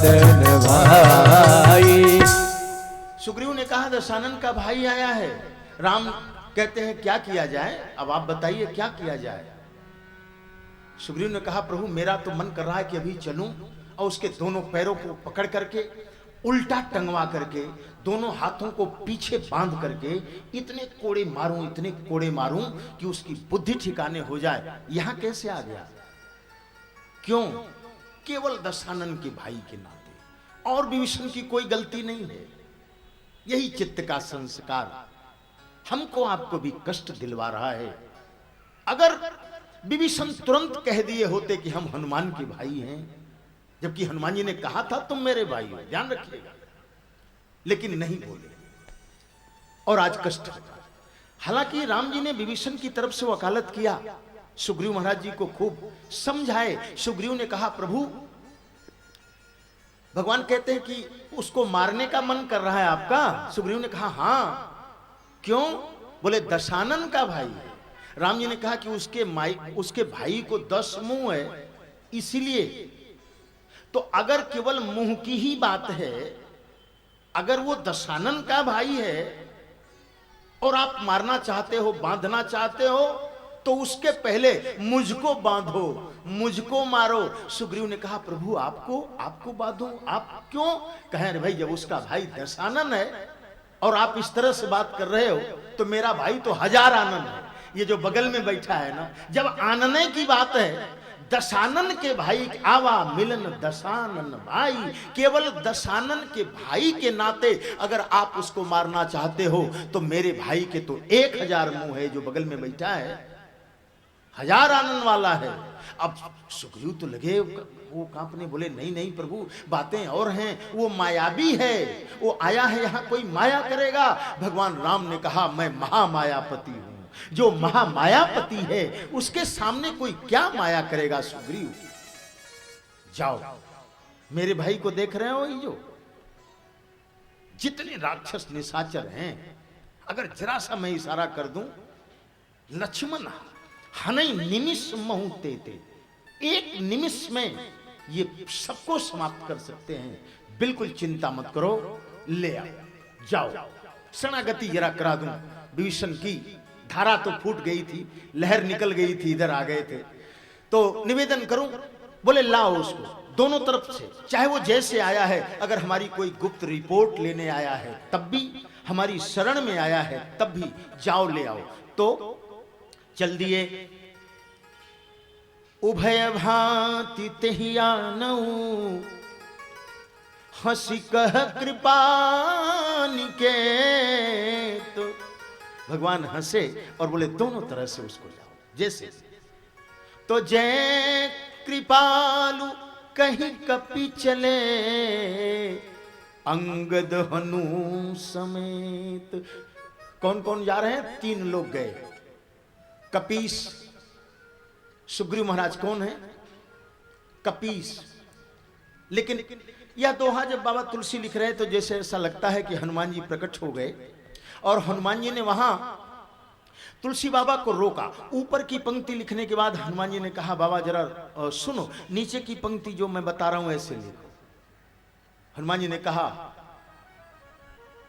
बदन भाई। सुग्रीव ने कहा दशानन का भाई आया है। राम कहते हैं क्या किया जाए, अब आप बताइए क्या किया जाए। सुग्रीव ने कहा प्रभु मेरा तो मन कर रहा है कि अभी चलूं और उसके दोनों पैरों को पकड़ करके उल्टा टंगवा करके दोनों हाथों को पीछे बांध करके इतने कोड़े मारूं कि उसकी बुद्धि ठिकाने हो जाए। यहां कैसे आ गया? क्यों? केवल दशानन के भाई के नाते, और विभीषण की कोई गलती नहीं है। यही चित्त का संस्कार हमको आपको भी कष्ट दिलवा रहा है। अगर विभीषण तुरंत कह दिए होते कि हम हनुमान के भाई हैं, जबकि हनुमान जी ने कहा था तुम मेरे भाई हो, ध्यान रखिएगा, लेकिन नहीं बोले और आज कष्ट होता है। हालांकि राम जी ने विभीषण की तरफ से वकालत किया, सुग्रीव महाराज जी को खूब समझाए। सुग्रीव ने कहा प्रभु भगवान कहते हैं कि उसको मारने का मन कर रहा है आपका। सुग्रीव ने कहा हां। क्यों? बोले दशानन का भाई है। राम जी ने कहा कि उसके भाई को 10 मुंह है, इसीलिए। तो अगर केवल मुंह की ही बात है, अगर वो दशानन का भाई है और आप मारना चाहते हो, बांधना चाहते हो, तो उसके पहले मुझको बांधो, मुझको मारो। सुग्रीव ने कहा प्रभु आपको बांधो, आप क्यों? कहें अरे भाई जब उसका भाई दशानन है और आप इस तरह से बात कर रहे हो तो मेरा भाई तो 1000 आनन है। ये जो बगल में बैठा है ना, जब आनने की बात है, दशानन के भाई आवा मिलन दशानन भाई, केवल दशानन के भाई के नाते अगर आप उसको मारना चाहते हो तो मेरे भाई के तो 1000 मुंह है, जो बगल में बैठा है 1000 आनन वाला है। अब सुग्रीव तो लगे वो कांपने, बोले नहीं नहीं प्रभु बातें और हैं, वो मायावी है, वो आया है यहाँ कोई माया करेगा। भगवान राम ने कहा मैं महामायापति हूं, जो महामायापति है उसके सामने कोई क्या माया करेगा। सुग्रीव जाओ, मेरे भाई को देख रहे हो, ये जो जितने राक्षस निशाचर हैं, अगर जरा सा मैं इशारा कर दूं, लक्ष्मण हनई निमिष महूते थे, एक निमिष में ये सबको समाप्त कर सकते हैं। बिल्कुल चिंता मत करो, ले आओ, जाओ। शरणागति जरा करा दूं। विभीषण की धारा तो फूट गई थी, लहर निकल गई थी, इधर आ गए थे, तो निवेदन करूं? बोले लाओ उसको दोनों तरफ से, चाहे वो जैसे आया है, अगर हमारी कोई गुप्त रिपोर्ट लेने आया है तब भी, हमारी शरण में आया है तब भी, जाओ ले आओ। तो चल दिए। उभय भांति तेहियानऊ, हंसी कह कृपा निकेत। भगवान हंसे और बोले दोनों तरह से उसको जाओ जैसे। तो जय कृपालु कहीं कपि चले, अंगद हनु समेत। कौन कौन जा रहे हैं? 3 लोग गए। कपीस, सुग्रीव महाराज कौन है? कपीस। लेकिन यह दोहा जब बाबा तुलसी लिख रहे तो जैसे ऐसा लगता है कि हनुमान जी प्रकट हो गए और हनुमान जी ने वहां तुलसी बाबा को रोका। ऊपर की पंक्ति लिखने के बाद हनुमान जी ने कहा बाबा जरा सुनो, नीचे की पंक्ति जो मैं बता रहा हूं ऐसे लिखो। हनुमान जी ने कहा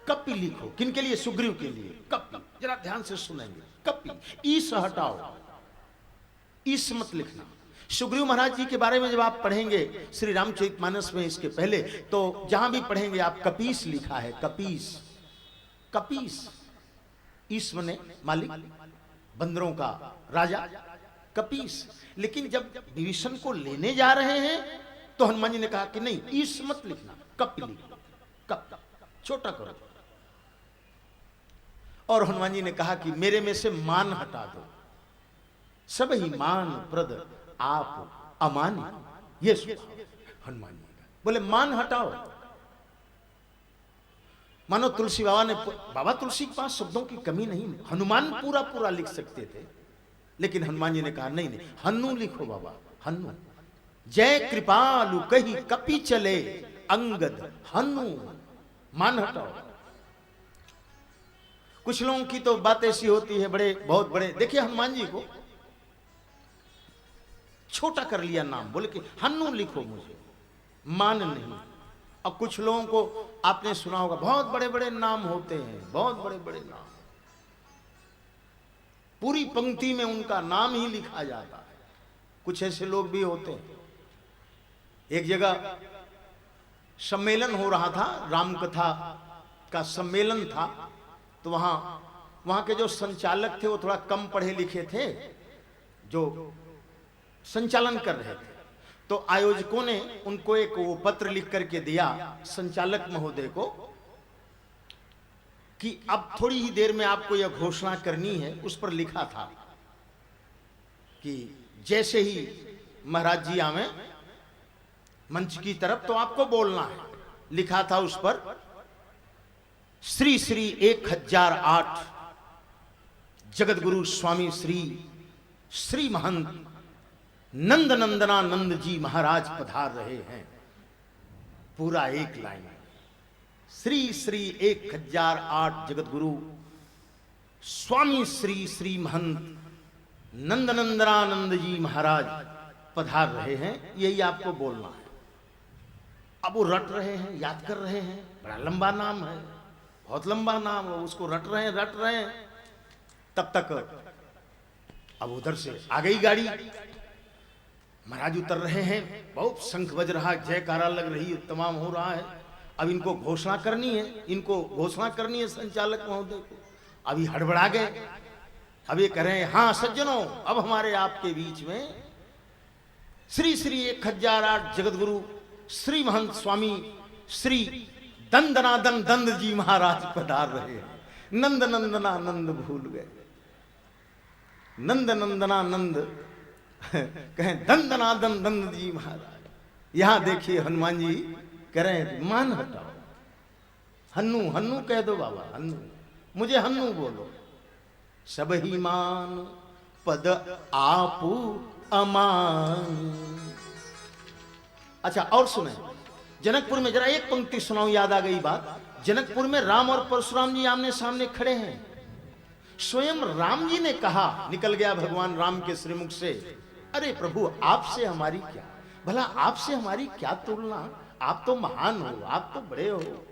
कपि लिखो। किनके लिए? सुग्रीव के लिए। कपि, जरा ध्यान से सुनेंगे। कपि, ईस हटाओ, ईस मत लिखना। सुग्रीव महाराज जी के बारे में जब आप पढ़ेंगे श्री रामचरितमानस में इसके पहले, तो जहां भी पढ़ेंगे आप कपीस लिखा है। कपीस, कपीस, ईस मने मालिक, बंदरों का राजा, कपीस। लेकिन जब विभीषण को लेने जा रहे हैं तो हनुमान जी ने कहा कि नहीं, ईस मत लिखना, कपि लिखो, कप छोटा करो। और हनुमान जी ने कहा कि मेरे में से मान हटा दो, सब ही मान प्रद आप अमानी। ये हनुमान जी का बोले मान हटाओ। मानो तुलसी बाबा ने, बाबा तुलसी के पास शब्दों की कमी नहीं, हनुमान पूरा पूरा लिख सकते थे, लेकिन हनुमान जी ने कहा नहीं नहीं, हन्नू लिखो बाबा, हन्नू। जय कृपालु कही कपि चले, अंगद हन्नू, मान हटाओ। कुछ लोगों की तो बात ऐसी होती है, बड़े बहुत बड़े, देखिए हनुमान जी को छोटा कर लिया नाम, बोले कि हन्नू लिखो मुझे, मान नहीं। अब कुछ लोगों को आपने सुना होगा, बहुत बड़े बड़े नाम होते हैं, बहुत बड़े बड़े नाम, पूरी पंक्ति में उनका नाम ही लिखा जाता है। कुछ ऐसे लोग भी होते हैं। एक जगह सम्मेलन हो रहा था, रामकथा का सम्मेलन था, तो वहां के जो संचालक थे वो थोड़ा कम पढ़े लिखे थे, जो संचालन कर रहे थे। तो आयोजकों ने उनको एक वो पत्र लिख करके दिया संचालक महोदय को कि अब थोड़ी ही देर में आपको यह घोषणा करनी है। उस पर लिखा था कि जैसे ही महाराज जी आवे मंच की तरफ तो आपको बोलना है। लिखा था उस पर, श्री श्री 1008 जगत गुरु स्वामी श्री श्री महंत नंद नंदनानंद जी महाराज पधार रहे हैं। पूरा एक लाइन, श्री श्री 1008 जगत गुरु स्वामी श्री श्री महंत नंद नंदनानंद जी महाराज पधार रहे हैं, यही आपको बोलना है। अब वो रट रहे हैं, याद कर रहे हैं, बड़ा लंबा नाम है, बहुत लंबा नाम है, उसको रट रहे हैं। तब तक अब उधर से आ गई गाड़ी, महाराज उतर रहे हैं, बहुत शंख बज रहा है, जयकारा लग रही है, तमाम हो रहा है। अब इनको घोषणा करनी है, संचालक महोदय को। अभी हड़बड़ा गए, अब ये कह रहे हैं, हाँ सज्जनों, अब हमारे आपके बीच में श्री श्री 1008 जगत गुरु श्री महंत स्वामी श्री दंदनादन दंद जी महाराज पधार रहे हैं। नंद नंदनानंद भूल गए, नंद नंदनानंद कहें दंदनादन दंद जी महाराज। यहां देखिए हनुमान जी कह रहे हैं, मान हटाओ, हन्नू हन्नू कह दो बाबा, हन्नू, मुझे हन्नू बोलो। सब ही मान पद आपू अमान। अच्छा और सुने, जनकपुर में जरा एक पंक्ति सुनाऊं, याद आ गई बात। जनकपुर में राम और परशुराम जी आमने सामने खड़े हैं। स्वयं राम जी ने कहा, निकल गया भगवान राम के श्रीमुख से, अरे प्रभु आपसे हमारी क्या, भला आपसे हमारी क्या तुलना, आप तो महान हो, आप तो बड़े हो,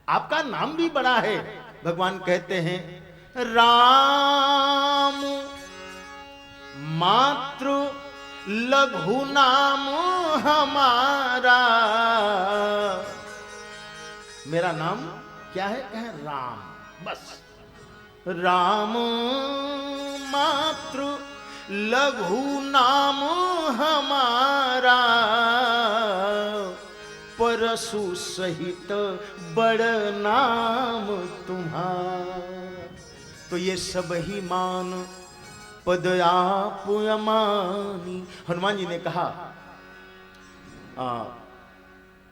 आपका नाम भी बड़ा है। भगवान कहते हैं, राम मात्र लघु नाम हमारा। मेरा नाम क्या है? कहे राम, बस। राम मात्र लघु नाम हमारा, परशु सहित बड़ नाम तुम्हारा। तो ये सब ही मान पद आप अमानी। हनुमान जी ने कहा,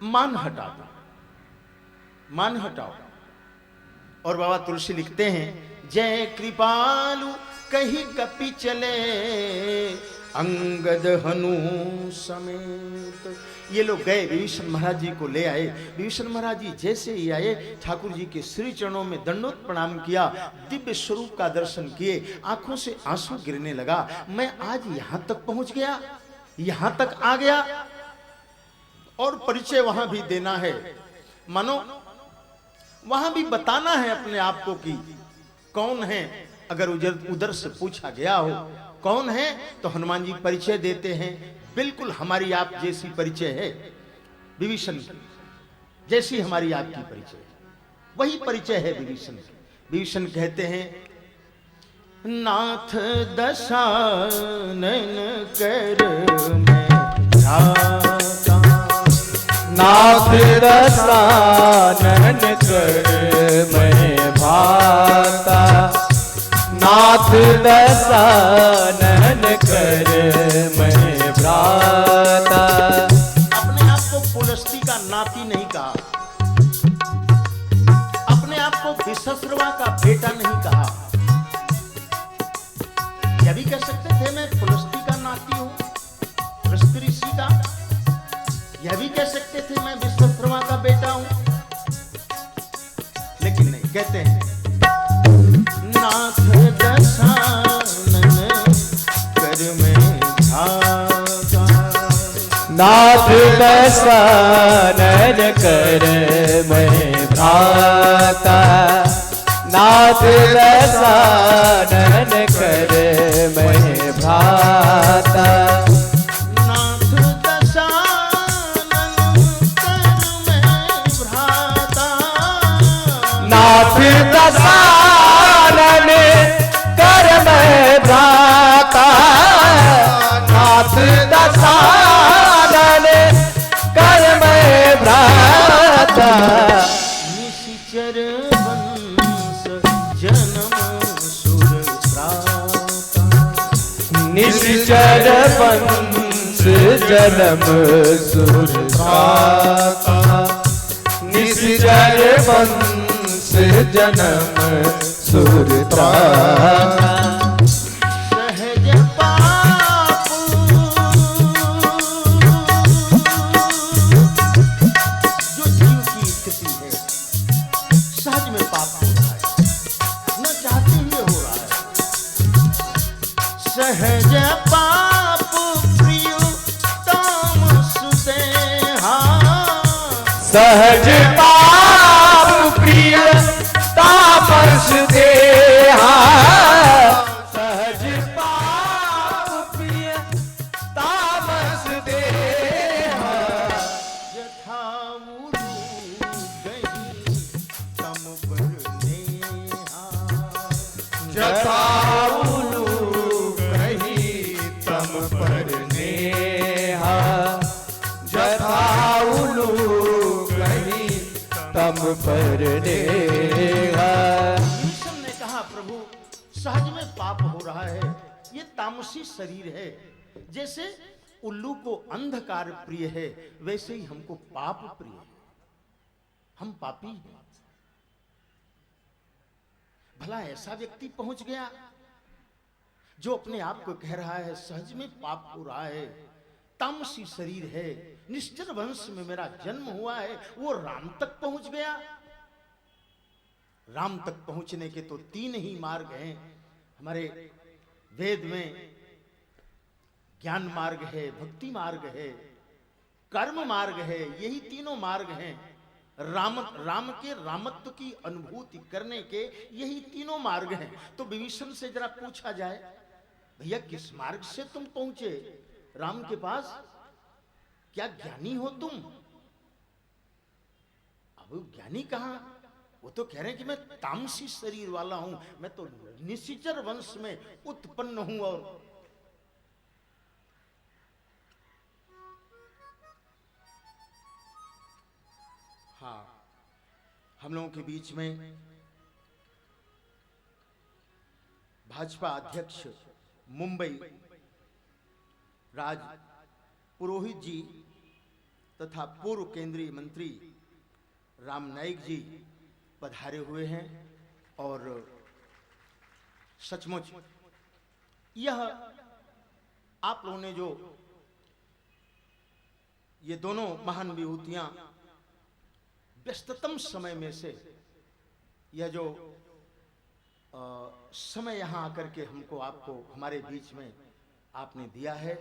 मान हटा दो, मान हटाओ। और बाबा तुलसी लिखते हैं, जय कृपालु कहीं कपि चले, अंगद हनु समेत। ये लोग गए, विभीषण महाराज जी को ले आए। विभीषण महाराज जी जैसे ही आए, ठाकुर जी के श्री चरणों में दंडोत प्रणाम किया, दिव्य स्वरूप का दर्शन किए, आंखों से आंसू गिरने लगा। मैं आज यहां तक पहुंच गया, यहां तक आ गया, और परिचय वहां भी देना है, मानो वहां भी बताना है अपने आप को कि कौन है। अगर उधर से पूछा गया हो कौन है, तो हनुमान जी परिचय देते हैं, बिल्कुल हमारी आप जैसी परिचय है, विभीषण की जैसी हमारी आपकी परिचय है, वही परिचय है विभीषण की। विभीषण कहते हैं, नाथ दशानन कर मैं ध्याता, नाथ दशानन कर मैं भाता, नाथ दशानन कर मैं भ्राता। अपने आप को पुलस्ती का नाती नहीं कहा, अपने आप को विश्वश्रवा का बेटा नहीं कहा। यह भी कह सकते थे मैं पुलस्ती का नाती हूं, पुलस्ती ऋषि का। यह भी कह सकते थे मैं विश्वश्रवा का बेटा हूं, लेकिन नहीं, कहते हैं नाथ दशानन कर मैं ध्याता, नाथ दसानन कर मैं भ्राता, नाथ दसानन कर मैं भ्राता। नाथ दशानन कर मैं भ्राता, नाथ दसानन कर मैं भ्राता, नाथ दसानन कर मैं भ्राता। निशिचर वंश जन्म सुरत्राता, निश्चर वंश जन्म सुरत्राता, निश्चर वंश जन्म सुरत्राता। सहज पाप जो जीव की स्थिति है, सहज में पाप हो रहा है, न चाहते हुए हो रहा है। सहज पाप प्रिय तामस देहा, सहज पाप प्रिय तामस देहा, सहज पाप प्रिय तामस देहा। यथा उलू गई तम पर नेहा, जथा उलू कही तम पर नेहा, जथा उलू कही तम पर नेहा। विभीषण ने कहा प्रभु सहज में पाप हो रहा है, ये तामसी शरीर है। जैसे उल्लू को अंधकार प्रिय है, वैसे ही हमको पाप प्रिय है। हम पापी हैं। भला ऐसा व्यक्ति पहुंच गया जो अपने आप को कह रहा है सहज में पाप हो रहा है, तामसी शरीर है, निश्चर वंश में मेरा जन्म हुआ है, वो राम तक पहुंच गया। राम तक पहुंचने के तो 3 ही मार्ग हैं हमारे वेद में। ज्ञान मार्ग है, भक्ति मार्ग है, कर्म मार्ग है, यही तीनों मार्ग हैं। राम के रामत्व की अनुभूति करने के यही तीनों मार्ग हैं। तो विभीषण से जरा पूछा जाए, भैया किस मार्ग से तुम पहुंचे राम के पास? क्या ज्ञानी हो तुम? अब ज्ञानी कहां? वो तो कह रहे हैं कि मैं तामसी शरीर वाला हूं, मैं तो निशिचर वंश में उत्पन्न हूं। और हाँ, हम लोगों के बीच में भाजपा अध्यक्ष मुंबई राज पुरोहित जी तथा पूर्व केंद्रीय मंत्री राम नाईक जी पधारे हुए हैं। और सचमुच यह आप लोगों ने जो ये दोनों महान विभूतियां व्यस्ततम समय में से यह जो समय यहां आकर के हमको आपको हमारे बीच में आपने दिया है,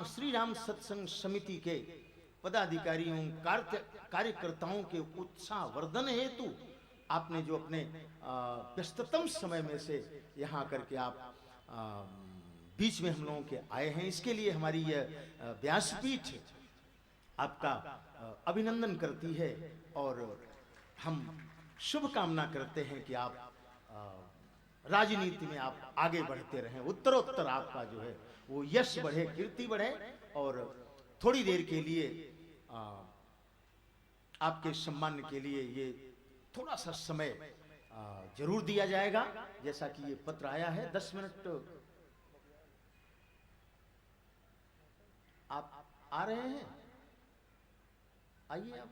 श्री राम सत्संग समिति के पदाधिकारियों कार्यकर्ताओं के उत्साह वर्धन हेतु आपने जो अपने व्यस्ततम समय में से यहाँ करके आप बीच में हम लोगों के आए हैं, इसके लिए हमारी यह व्यासपीठ आपका अभिनंदन करती है। और हम शुभ कामना करते हैं कि आप राजनीति में आप आगे बढ़ते रहें, उत्तरोत्तर आपका जो है वो यश बढ़े, कीर्ति बढ़े। और थोड़ी देर के लिए आपके सम्मान के लिए ये थोड़ा सा समय जरूर दिया जाएगा। जैसा कि ये पत्र आया है, 10 मिनट आप आ रहे हैं, आइए आप।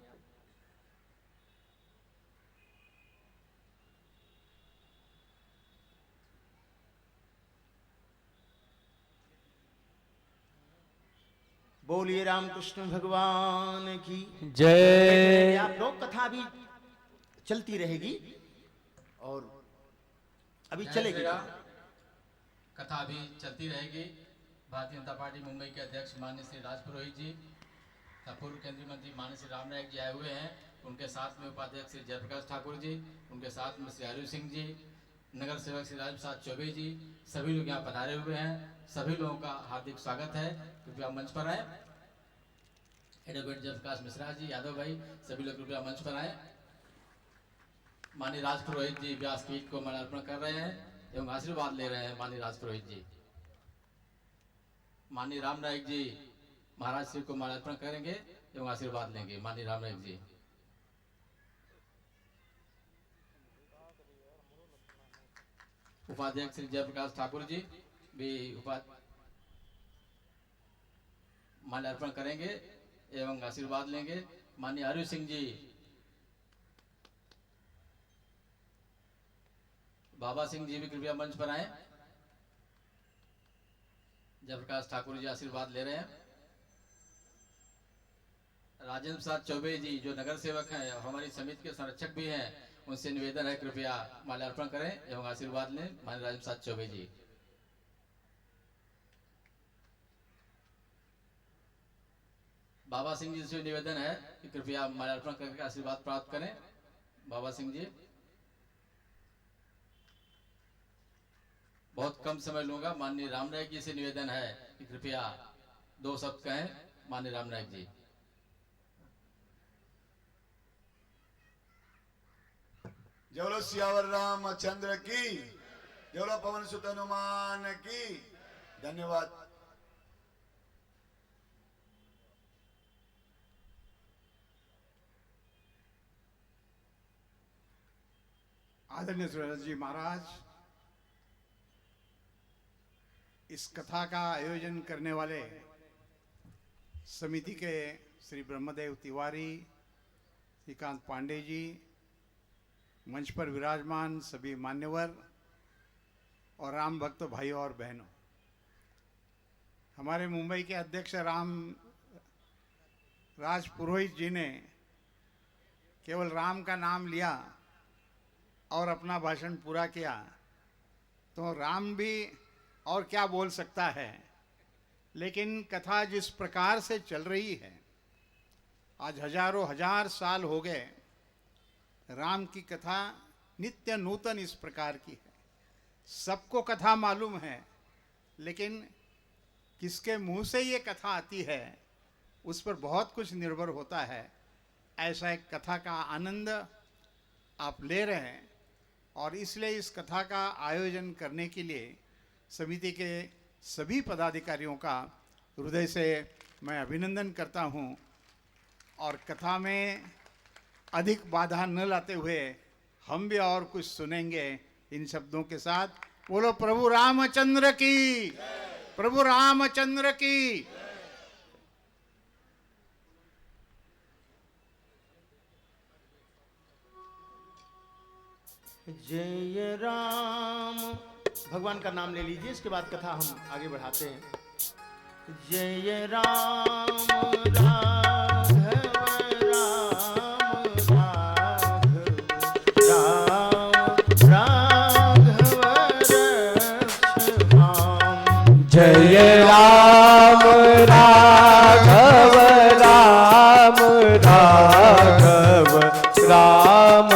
बोलिए रामकृष्ण भगवान की जय। आप लोग कथा भी चलती रहेगी और अभी चलेगी, कथा भी चलती रहेगी। भारतीय जनता पार्टी मुंबई के अध्यक्ष माननीय श्री राज पुरोहित जी, पूर्व केंद्रीय मंत्री माननीय श्री राम नायक जी आए हुए हैं। उनके साथ में उपाध्यक्ष श्री जयप्रकाश ठाकुर जी, उनके साथ में श्री हरि सिंह जी, नगर सेवक श्री राज प्रसाद चौबे जी, सभी लोग यहाँ पधारे हुए हैं। सभी लोगों का हार्दिक स्वागत है। कृपया मंच पर आए। एडवोकेट जयप्रकाश मिश्रा जी, यादव भाई, सभी लोग कृपया मंच पर आए। माननीय राज पुरोहित जी व्यासपीठ को माल्यार्पण कर रहे हैं एवं आशीर्वाद ले रहे हैं। माननीय राज पुरोहित जी, माननीय राम नायक जी महाराज श्री को माल्यार्पण करेंगे एवं आशीर्वाद लेंगे। माननीय राम नायक जी, उपाध्यक्ष श्री जयप्रकाश ठाकुर जी भी माल्यार्पण करेंगे एवं आशीर्वाद लेंगे। माननीय हरि सिंह जी, बाबा सिंह जी भी कृपया मंच पर आए। जयप्रकाश ठाकुर जी आशीर्वाद ले रहे हैं। राजेंद्र प्रसाद चौबे जी जो नगर सेवक हैं और हमारी समिति के संरक्षक भी हैं, उनसे निवेदन है कृपया माल्यार्पण करें एवं आशीर्वाद लें। माननीय राजेंद्र प्रसाद चौबे जी, बाबा सिंह जी से निवेदन है कि कृपया माल्यार्पण करके आशीर्वाद प्राप्त करें। बाबा सिंह जी, बहुत कम समय लूंगा। माननीय राम नायक जी से निवेदन है कि कृपया 2 शब्द कहें। माननीय राम नायक जी, जय बोलो सियावर रामचंद्र की, जय बोलो पवन सुत हनुमान की। धन्यवाद। आदरणीय सुरेश जी महाराज, इस कथा का आयोजन करने वाले समिति के श्री ब्रह्मदेव तिवारी, श्रीकांत पांडे जी, मंच पर विराजमान सभी मान्यवर और राम भक्त भाइयों और बहनों, हमारे मुंबई के अध्यक्ष राज पुरोहित जी ने केवल राम का नाम लिया और अपना भाषण पूरा किया, तो राम भी और क्या बोल सकता है। लेकिन कथा जिस प्रकार से चल रही है, आज हजारों हजार साल हो गए, राम की कथा नित्य नूतन इस प्रकार की है। सबको कथा मालूम है, लेकिन किसके मुंह से ये कथा आती है उस पर बहुत कुछ निर्भर होता है। ऐसा एक कथा का आनंद आप ले रहे हैं और इसलिए इस कथा का आयोजन करने के लिए समिति के सभी पदाधिकारियों का हृदय से मैं अभिनंदन करता हूं। और कथा में अधिक बाधा न लाते हुए हम भी और कुछ सुनेंगे इन शब्दों के साथ। बोलो प्रभु रामचंद्र की, प्रभु रामचंद्र की। जय राम, भगवान का नाम ले लीजिए, इसके बाद कथा हम आगे बढ़ाते हैं। जय राम राघव राम राघव राम राघव रक्षमाम। जय राम राघव राम राघव राम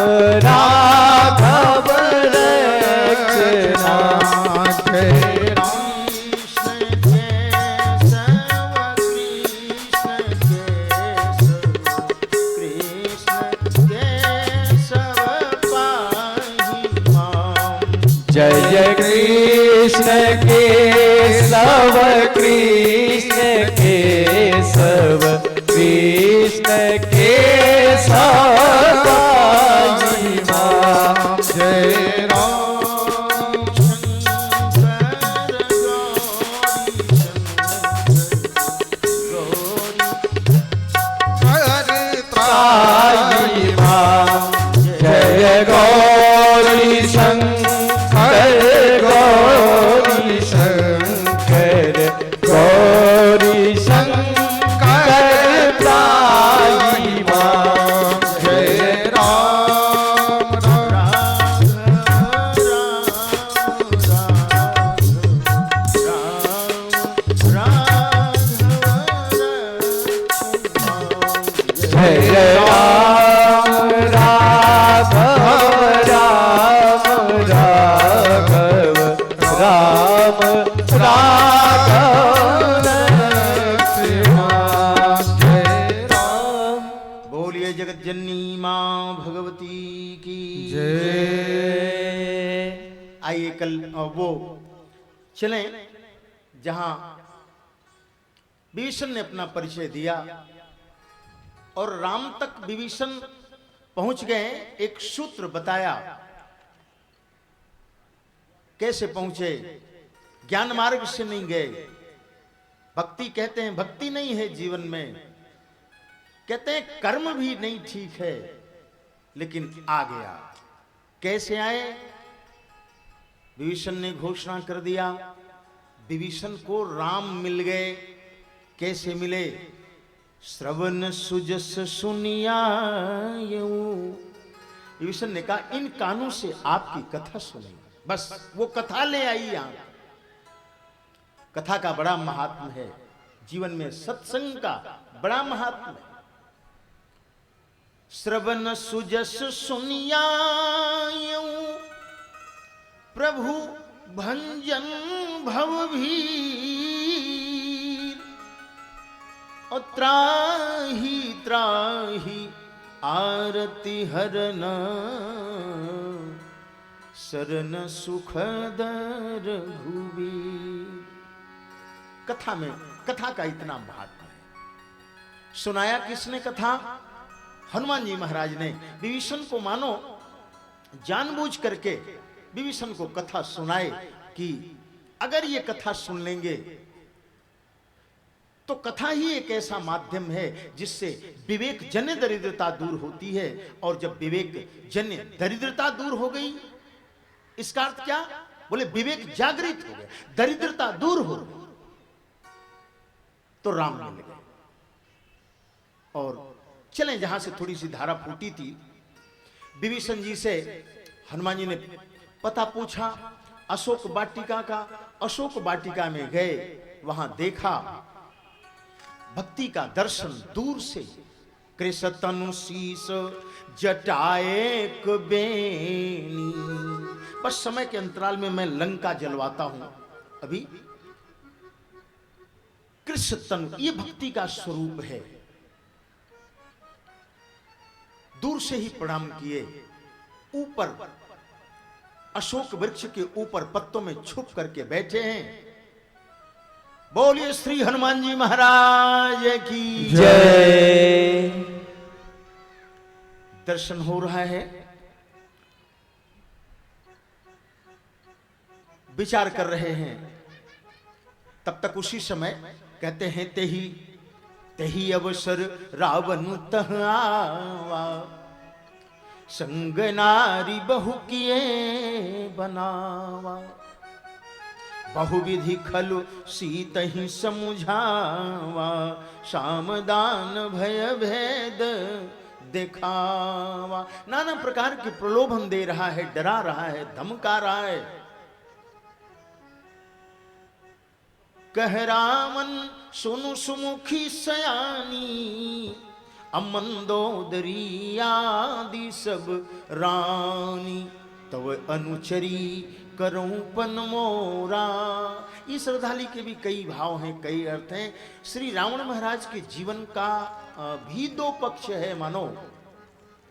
राघव रक्षमाम। जय जय कृष्ण केशव कृष्ण केशव कृष्ण केशव पाहि मां। जय राम त्राहि मां। जय गौरी शंकर गौरी शंकर गौरी शंकर त्राहि मां। जय जगत जननी मां भगवती की जय। आइए कल वो चलें जहां विभीषण ने अपना परिचय दिया और राम तक विभीषण पहुंच गए। एक सूत्र बताया कैसे पहुंचे, ज्ञान मार्ग से नहीं गए। भक्ति कहते हैं, भक्ति नहीं है जीवन में, कहते हैं कर्म भी नहीं ठीक है, लेकिन आ गया। कैसे आए? विभीषण ने घोषणा कर दिया, विभीषण को राम मिल गए। कैसे मिले? श्रवण सुजस सुनिया। विभीषण ने कहा इन कानों से आपकी कथा सुनेंगे। बस वो कथा ले आई यहां। कथा का बड़ा महात्म है, जीवन में सत्संग का बड़ा महात्म है। श्रवण सुजस सुनिया प्रभु भंजन भवभीर, और त्राहि त्राहि आरती हरन, शरण सुखदर भुवीर। कथा में, कथा का इतना महात्मा है। सुनाया किसने कथा? हनुमान जी महाराज ने विभीषण को मानो जानबूझ करके विभीषण को कथा सुनाए कि अगर ये कथा सुन लेंगे तो कथा ही एक ऐसा माध्यम है जिससे विवेक जन्य दरिद्रता दूर होती है। और जब विवेक जन्य दरिद्रता दूर हो गई, इसका अर्थ क्या? बोले विवेक जागृत हो गया, दरिद्रता दूर हो गई, तो राम मिल गए। और चलें जहां से थोड़ी सी धारा फूटी थी, विभीषण जी से हनुमान जी ने पता पूछा अशोक वाटिका का। अशोक वाटिका में गए, वहां देखा भक्ति का दर्शन दूर से। कृषतनु शीस जटाए बेनी। बस समय के अंतराल में मैं लंका जलवाता हूं। अभी कृषतनु ये भक्ति का स्वरूप है। दूर से ही प्रणाम किए। ऊपर अशोक वृक्ष के ऊपर पत्तों में छुप करके बैठे हैं। बोलिए श्री हनुमान जी महाराज की जय। दर्शन हो रहा है, विचार कर रहे हैं। तब तक उसी समय कहते हैं तेही अवसर रावण तह आवा, संग नारी बहु किए बनावा, बहुविधि खलु सीत ही समुझावा, सामदान भय भेद दिखावा। नाना प्रकार के प्रलोभन दे रहा है, डरा रहा है, धमका रहा है। कह रामन सुनु सुमुखी सयानी, अमंदोदरी आदि सब रानी, तव अनुचरी करूं पन मोरा। ये श्रद्धाली के भी कई भाव हैं, कई अर्थ हैं। श्री रावण महाराज के जीवन का भी दो पक्ष है। मानो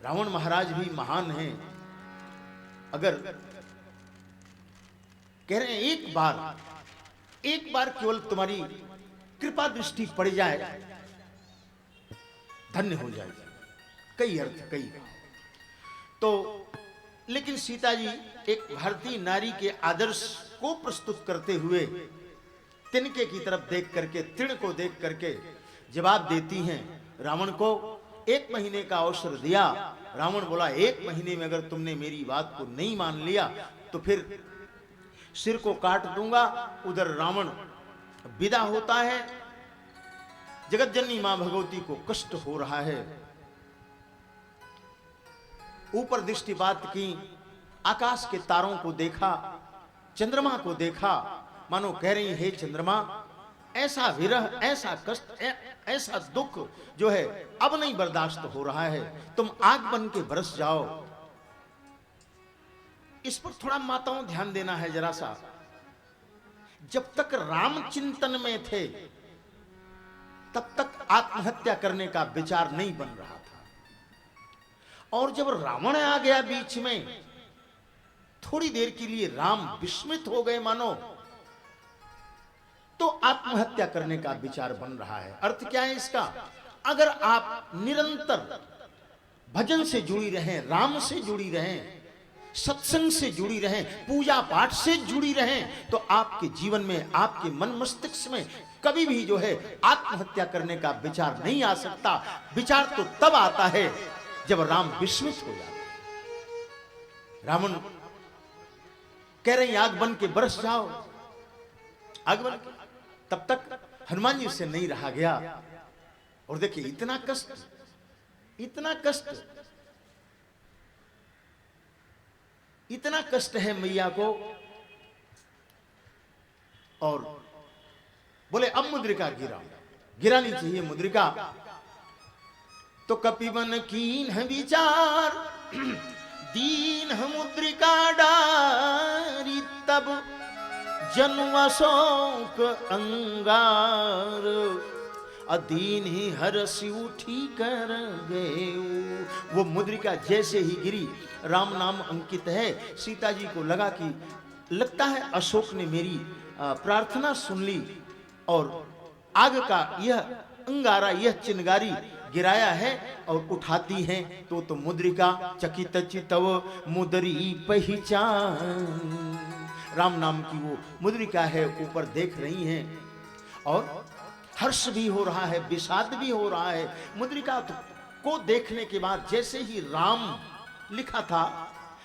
रावण महाराज भी महान हैं। अगर कह रहे हैं एक बार केवल तुम्हारी कृपा दृष्टि पड़ जाए, धन्य हो जाएगी। कई अर्थ, कई भाव। तो लेकिन सीता जी एक भारतीय नारी के आदर्श को प्रस्तुत करते हुए तिनके की तरफ देख करके, तृण को देख करके जवाब देती हैं। रावण को 1 महीने का अवसर दिया। रावण बोला 1 महीने में अगर तुमने मेरी बात को नहीं मान लिया तो फिर सिर को काट दूंगा। उधर रावण विदा होता है। जगत जननी मां भगवती को कष्ट हो रहा है। ऊपर दृष्टिपात की, आकाश के तारों को देखा, चंद्रमा को देखा। मानो कह रही हे चंद्रमा, ऐसा विरह, ऐसा कष्ट, ऐसा दुख जो है अब नहीं बर्दाश्त हो रहा है, तुम आग बन के बरस जाओ। इस पर थोड़ा माताओं ध्यान देना है जरा सा। जब तक राम चिंतन में थे तब तक आत्महत्या करने का विचार नहीं बन रहा था। और जब रावण आ गया बीच में, थोड़ी देर के लिए राम विस्मित हो गए मानो, तो आत्महत्या करने का विचार बन रहा है। अर्थ क्या है इसका? अगर आप निरंतर भजन से जुड़ी रहें, राम से जुड़ी रहें, सत्संग से जुड़ी रहें, पूजा पाठ से जुड़ी रहें, तो आपके जीवन में, आपके मन मस्तिष्क में कभी भी जो है आत्महत्या करने का विचार नहीं आ सकता। विचार तो तब आता है जब राम विस्मित हो जाते। रावण कह रहे हैं आग बन के बरस जाओ, आग बन के। तब तक हनुमान जी से नहीं रहा गया। और देखिए इतना कष्ट, इतना कष्ट, इतना कष्ट है मैया को। और बोले अब मुद्रिका गिरानी चाहिए मुद्रिका। तो कपिवन कीन है विचार, दीन है मुद्रिका डारी, तब जन्म शोक अंगार, अदीन ही हरसी उठी कर गए। वो मुद्रिका जैसे ही गिरी, राम नाम अंकित है, सीता जी को लगा कि लगता है अशोक ने मेरी प्रार्थना सुन ली और आग का यह अंगारा, यह चिनगारी गिराया है और उठाती हैं तो मुद्रिका चकित चितव मुदरी पहचान। राम नाम की वो मुद्रिका है, ऊपर देख रही हैं और हर्ष भी हो रहा है, विषाद भी हो रहा है। मुद्रिका को देखने के बाद जैसे ही राम लिखा था,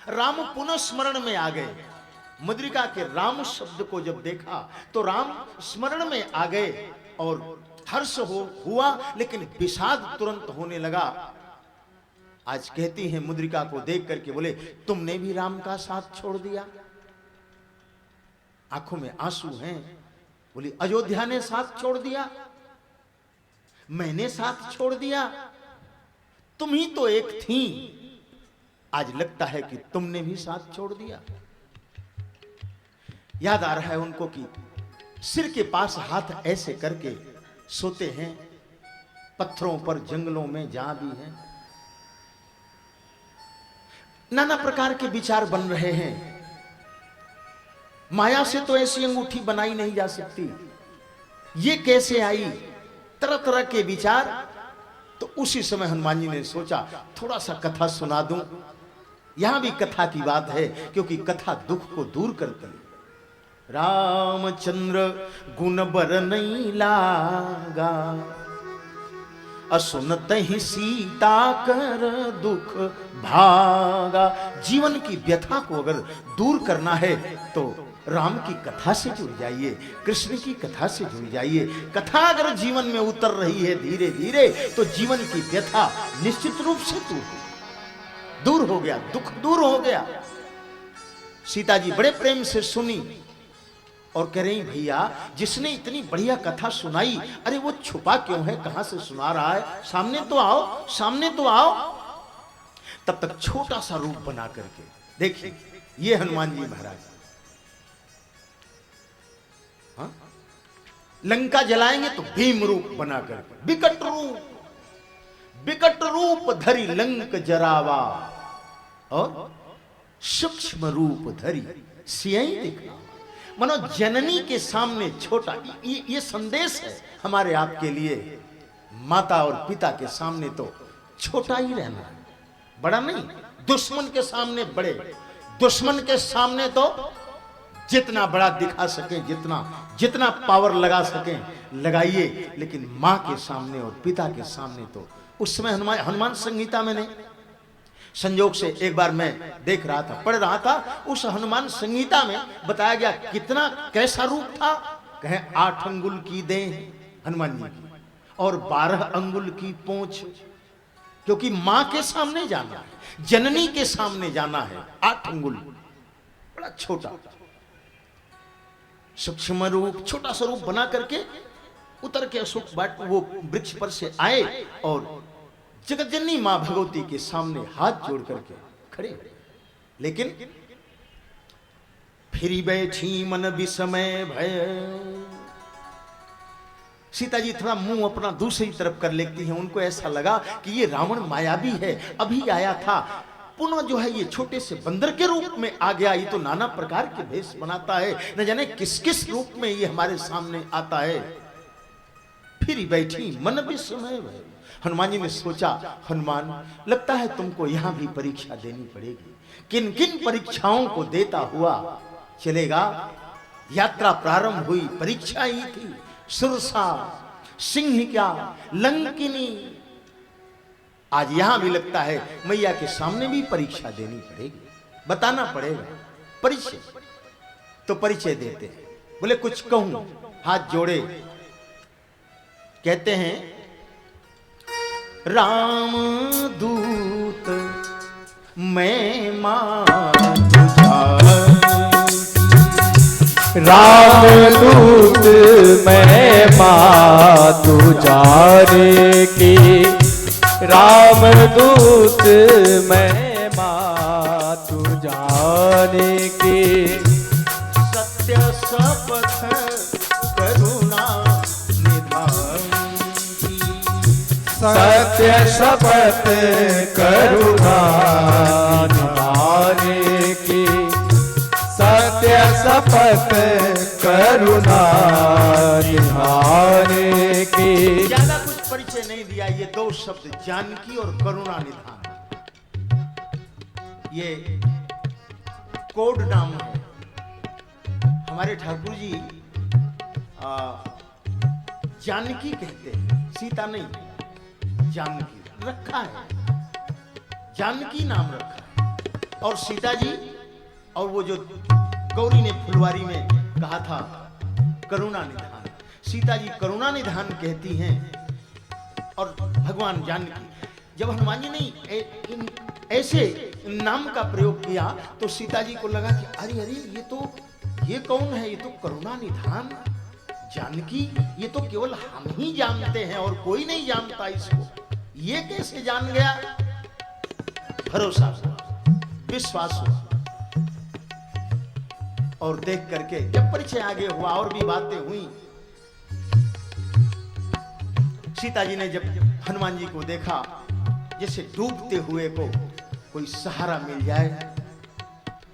राम पुनः स्मरण में आ गए। मुद्रिका के राम शब्द को जब देखा तो राम स्मरण में आ गए और हर्ष हुआ, लेकिन विषाद तुरंत होने लगा। आज कहती हैं मुद्रिका को देख करके, बोले तुमने भी राम का साथ छोड़ दिया? आंखों में आंसू हैं। बोली अयोध्या ने साथ छोड़ दिया, मैंने साथ छोड़ दिया, तुम ही तो एक थी, आज लगता है कि तुमने भी साथ छोड़ दिया। याद आ रहा है उनको कि सिर के पास हाथ ऐसे करके सोते हैं, पत्थरों पर, जंगलों में जहां भी हैं। नाना प्रकार के विचार बन रहे हैं। माया से तो ऐसी अंगूठी बनाई नहीं जा सकती, ये कैसे आई? तरह तरह के विचार। तो उसी समय हनुमान जी ने सोचा थोड़ा सा कथा सुना दूं। यहां भी कथा की बात है, क्योंकि कथा दुख को दूर करती है। रामचंद्र गुण बर नहीं लागा, असुनत ही सीता कर दुख भागा। जीवन की व्यथा को अगर दूर करना है तो राम की कथा से जुड़ जाइए, कृष्ण की कथा से जुड़ जाइए। कथा अगर जीवन में उतर रही है धीरे धीरे, तो जीवन की व्यथा निश्चित रूप से दूर हो गया, दुख दूर हो गया। सीता जी बड़े प्रेम से सुनी और कह रही भैया जिसने इतनी बढ़िया कथा सुनाई, अरे वो छुपा क्यों है, कहां से सुना रहा है, सामने तो आओ, सामने तो आओ। तब तक छोटा सा रूप बना करके देखिए, ये हनुमान जी महाराज लंका जलाएंगे तो भीम रूप बना करके, विकट रूप धरी लंक जरावा, और सूक्ष्म रूप धरी सियई दिखा। मनो जननी के सामने छोटा, ये संदेश है हमारे आपके लिए। माता और पिता के सामने तो छोटा ही रहना है, बड़ा नहीं। दुश्मन के सामने बड़े, दुश्मन के सामने तो जितना बड़ा दिखा सके, जितना पावर लगा सके लगाइए, लेकिन माँ के सामने और पिता के सामने तो। उस समय हनुमान संहिता में नहीं, संयोग से एक बार मैं देख रहा था, पढ़ रहा था, उस हनुमान संहिता में बताया गया कितना कैसा रूप था। कहे 8 अंगुल की देह हनुमान जी की और 12 अंगुल की पूंछ, क्योंकि माँ के सामने जाना है, जननी के सामने जाना है। 8 अंगुल, बड़ा छोटा सूक्ष्म रूप, छोटा सा रूप बना करके उतर के अशोक वाट वो वृक्ष पर से आए और जगत जननी मां भगवती के सामने हाथ जोड़ करके खड़े। लेकिन फिर बैठी मन विस्मय भय, सीता जी थोड़ा मुंह अपना दूसरी तरफ कर लेती हैं। उनको ऐसा लगा कि ये रावण मायावी है, अभी आया था, पुनः जो है ये छोटे से बंदर के रूप में आ गया, ये तो नाना प्रकार के भेष बनाता है, न जाने किस किस रूप में ये हमारे सामने आता है। फिर बैठी मन विस्मय भय। हनुमान जी ने सोचा, हनुमान लगता है तुमको यहां भी परीक्षा देनी पड़ेगी। किन किन परीक्षाओं को देता हुआ चलेगा। यात्रा प्रारंभ हुई, परीक्षा ही थी। सुरसा, सिंह क्या, लंकिनी, आज यहां भी लगता है मैया के सामने भी परीक्षा देनी पड़ेगी, बताना पड़ेगा परिचय। तो परिचय देते हैं, बोले कुछ कहूं, हाथ जोड़े, कहते हैं राम दूत मैं मान राम दूत मैं मातु जाने की, राम दूत मैं मातु जाने की, सत्य शपथ करुणा निधान की, सत्य शपथ करुणा निधाने की, सत्य शपथ करुणा निधाने की। ज्यादा कुछ परिचय नहीं दिया, ये दो शब्द जानकी और करुणा निधान, ये कोड नाम है। हमारे ठाकुर जी जानकी कहते हैं, सीता नहीं, जानकी रखा है, जानकी नाम रखा है। और सीता जी और वो जो गौरी ने फुलवारी में कहा था करुणा निधान, सीता जी करुणा निधान कहती हैं। और भगवान जानकी, जब हनुमान जी ने ऐसे नाम का प्रयोग किया तो सीता जी को लगा कि अरे अरे ये कौन है, ये तो करुणा निधान जानकी, ये तो केवल हम ही जानते हैं और कोई नहीं जानता इसको, ये कैसे जान गया। भरोसा हुआ, विश्वास हुआ। और देख करके जब परिचय आगे हुआ और भी बातें हुई, सीता जी ने जब हनुमान जी को देखा, जैसे डूबते हुए को कोई सहारा मिल जाए,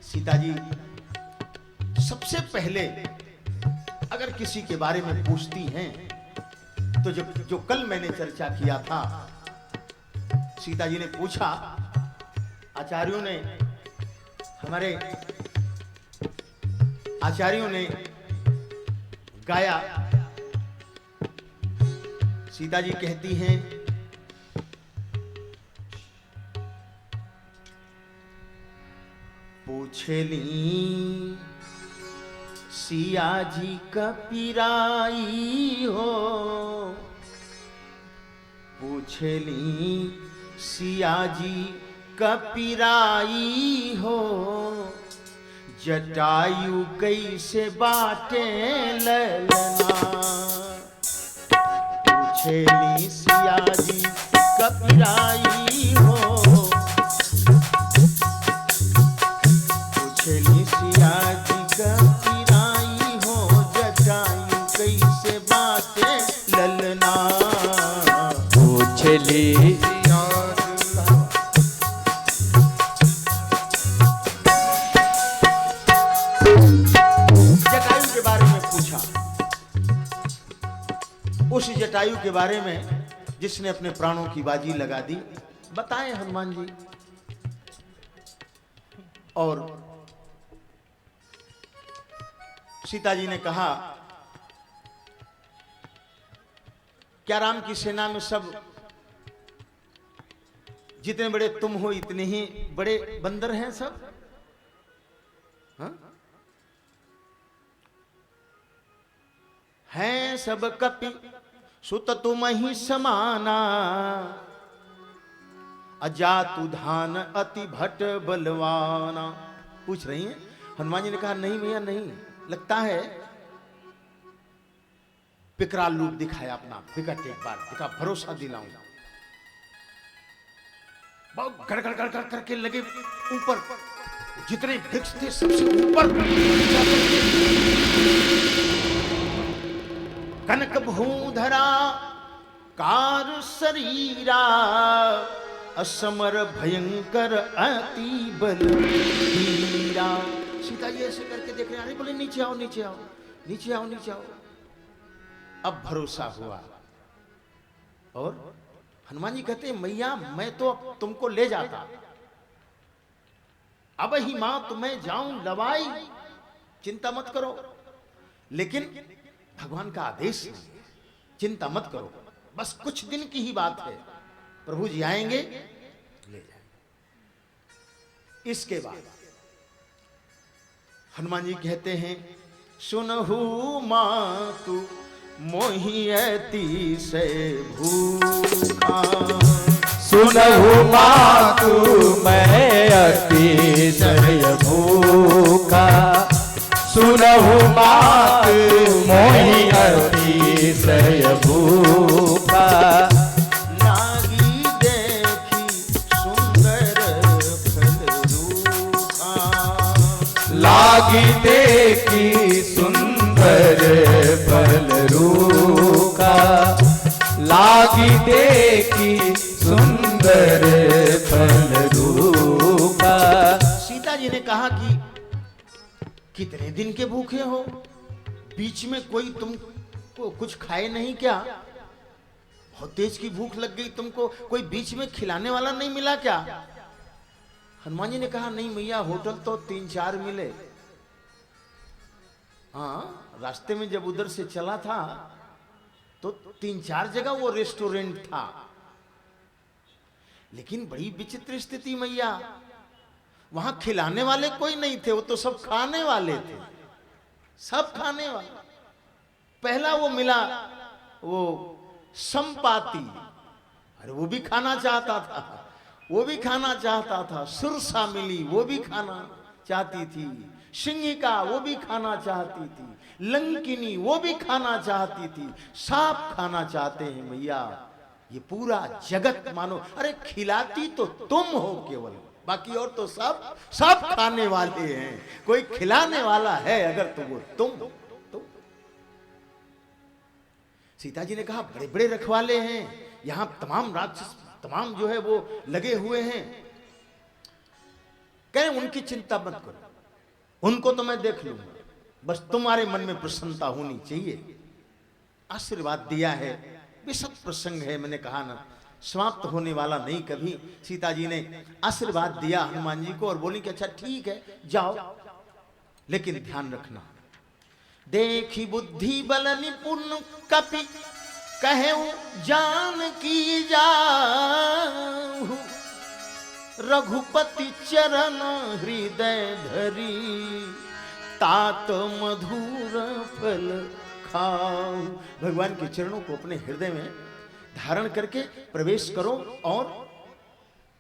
सीता जी सबसे पहले अगर किसी के बारे में पूछती हैं तो जो कल मैंने चर्चा किया था, सीता जी ने पूछा, आचार्यों ने, हमारे आचार्यों ने गाया। सीता जी कहती हैं, पूछली सिया जी कपिराई हो, पूछली सिया जी कपिराई हो, जटायु कैसे बाटे ललना, पूछली सिया जी कपिराई हो, पूछली सिया जी कपिराई हो, जटायु कैसे बाटे ललना, पूछली उस जटायु के बारे में जिसने अपने प्राणों की बाजी लगा दी, बताएं हनुमान जी। और सीता जी ने कहा, क्या राम की सेना में सब जितने बड़े तुम हो इतने ही बड़े बंदर हैं सब? हाँ? हैं सब कपि सुत तुम ही समाना, अजातु धान अति भट बलवाना। पूछ रही हैं। हनुमान जी ने कहा, नहीं भैया नहीं, लगता है विकराल रूप दिखाया अपना, विकट एक बार दिखा, भरोसा दिलाऊंगा। बहुत गड़गड़ गड़गड़ करके लगे ऊपर, जितने वृक्ष थे सबसे ऊपर कनक भूधरा कार शरीरा, असमर भयंकर अति बल वीरा। सीता जी ऐसे करके देख रहे हैं, अरे बोले नीचे आओ नीचे आओ नीचे आओ नीचे आओ। अब भरोसा हुआ और हनुमान जी कहते हैं मैया मैं तो अब तुमको ले जाता, अब ही मां तुम्हें जाऊं लवाई, चिंता मत करो। लेकिन भगवान का आदेश नहीं, चिंता मत करो, बस कुछ दिन की ही बात है, प्रभु जी आएंगे ले जाएंगे। इसके बाद हनुमान जी कहते हैं सुनहु मातु मोहियति से भूखा, सुनहु मातु मैं अतिशय भूखा, सुनहु मातु मोहि अतिशय भूखा। लागी देखी सुंदर फल रूखा, लागी देखी सुंदर फल रूखा, लागी देखी सुंदर फल रूखा। सीता जी ने कहा कि कितने दिन के भूखे हो, बीच में कोई तुमको कुछ खाए नहीं क्या? बहुत तेज की भूख लग गई तुमको, कोई बीच में खिलाने वाला नहीं मिला क्या? हनुमान जी ने कहा नहीं मैया, होटल तो 3-4 मिले। हाँ, रास्ते में जब उधर से चला था तो 3-4 जगह वो रेस्टोरेंट था, लेकिन बड़ी विचित्र स्थिति मैया, वहां खिलाने वाले कोई नहीं थे, वो तो सब खाने वाले थे, सब खाने वाले। पहला वो मिला वो संपाति, अरे वो भी खाना चाहता था, वो भी खाना चाहता था। सुरसा मिली, वो भी खाना चाहती थी। सिंहिका वो भी खाना चाहती थी। लंकिनी वो भी खाना चाहती थी। सांप खाना चाहते हैं मैया, ये पूरा जगत मानो। अरे खिलाती तो तुम हो केवल, बाकी और तो सब खाने वाले हैं। कोई खिलाने वाला है अगर तो वो तुम। सीता जी ने कहा बड़े बड़े रखवाले हैं यहां, तमाम राक्षस तमाम जो है वो लगे हुए हैं। कहें उनकी चिंता मत करो, उनको तो मैं देख लूंगा, बस तुम्हारे मन में प्रसन्नता होनी चाहिए। आशीर्वाद दिया है, विशद प्रसंग है, मैंने कहा ना समाप्त होने वाला नहीं कभी। सीता जी ने आशीर्वाद दिया हनुमान जी को और बोली कि अच्छा ठीक है जाओ, लेकिन ध्यान रखना, देखी बुद्धि बल निपुण कपि कहूं जान की जाऊं, रघुपति चरण हृदय धरी तात मधुर फल खाऊं। भगवान के चरणों को अपने हृदय में धारण करके प्रवेश करो और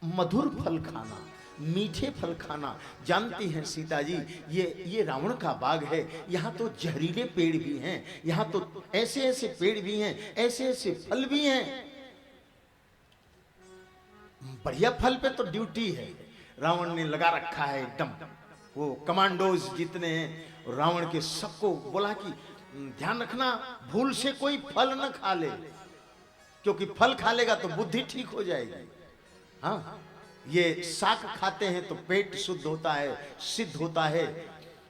मधुर फल खाना, मीठे फल खाना। जानती हैं सीता जी ये रावण का बाग है, यहाँ तो जहरीले पेड़ भी हैं, यहाँ तो ऐसे ऐसे पेड़ भी हैं, ऐसे ऐसे फल भी हैं। बढ़िया फल पे तो ड्यूटी है, रावण ने लगा रखा है एकदम। वो कमांडोज जितने हैं रावण के, सबको बोला कि ध्यान रखना भूल से कोई फल न खा ले, क्योंकि फल खा लेगा तो बुद्धि ठीक हो जाएगी। हाँ, ये शाक खाते हैं तो पेट शुद्ध होता है, सिद्ध होता है।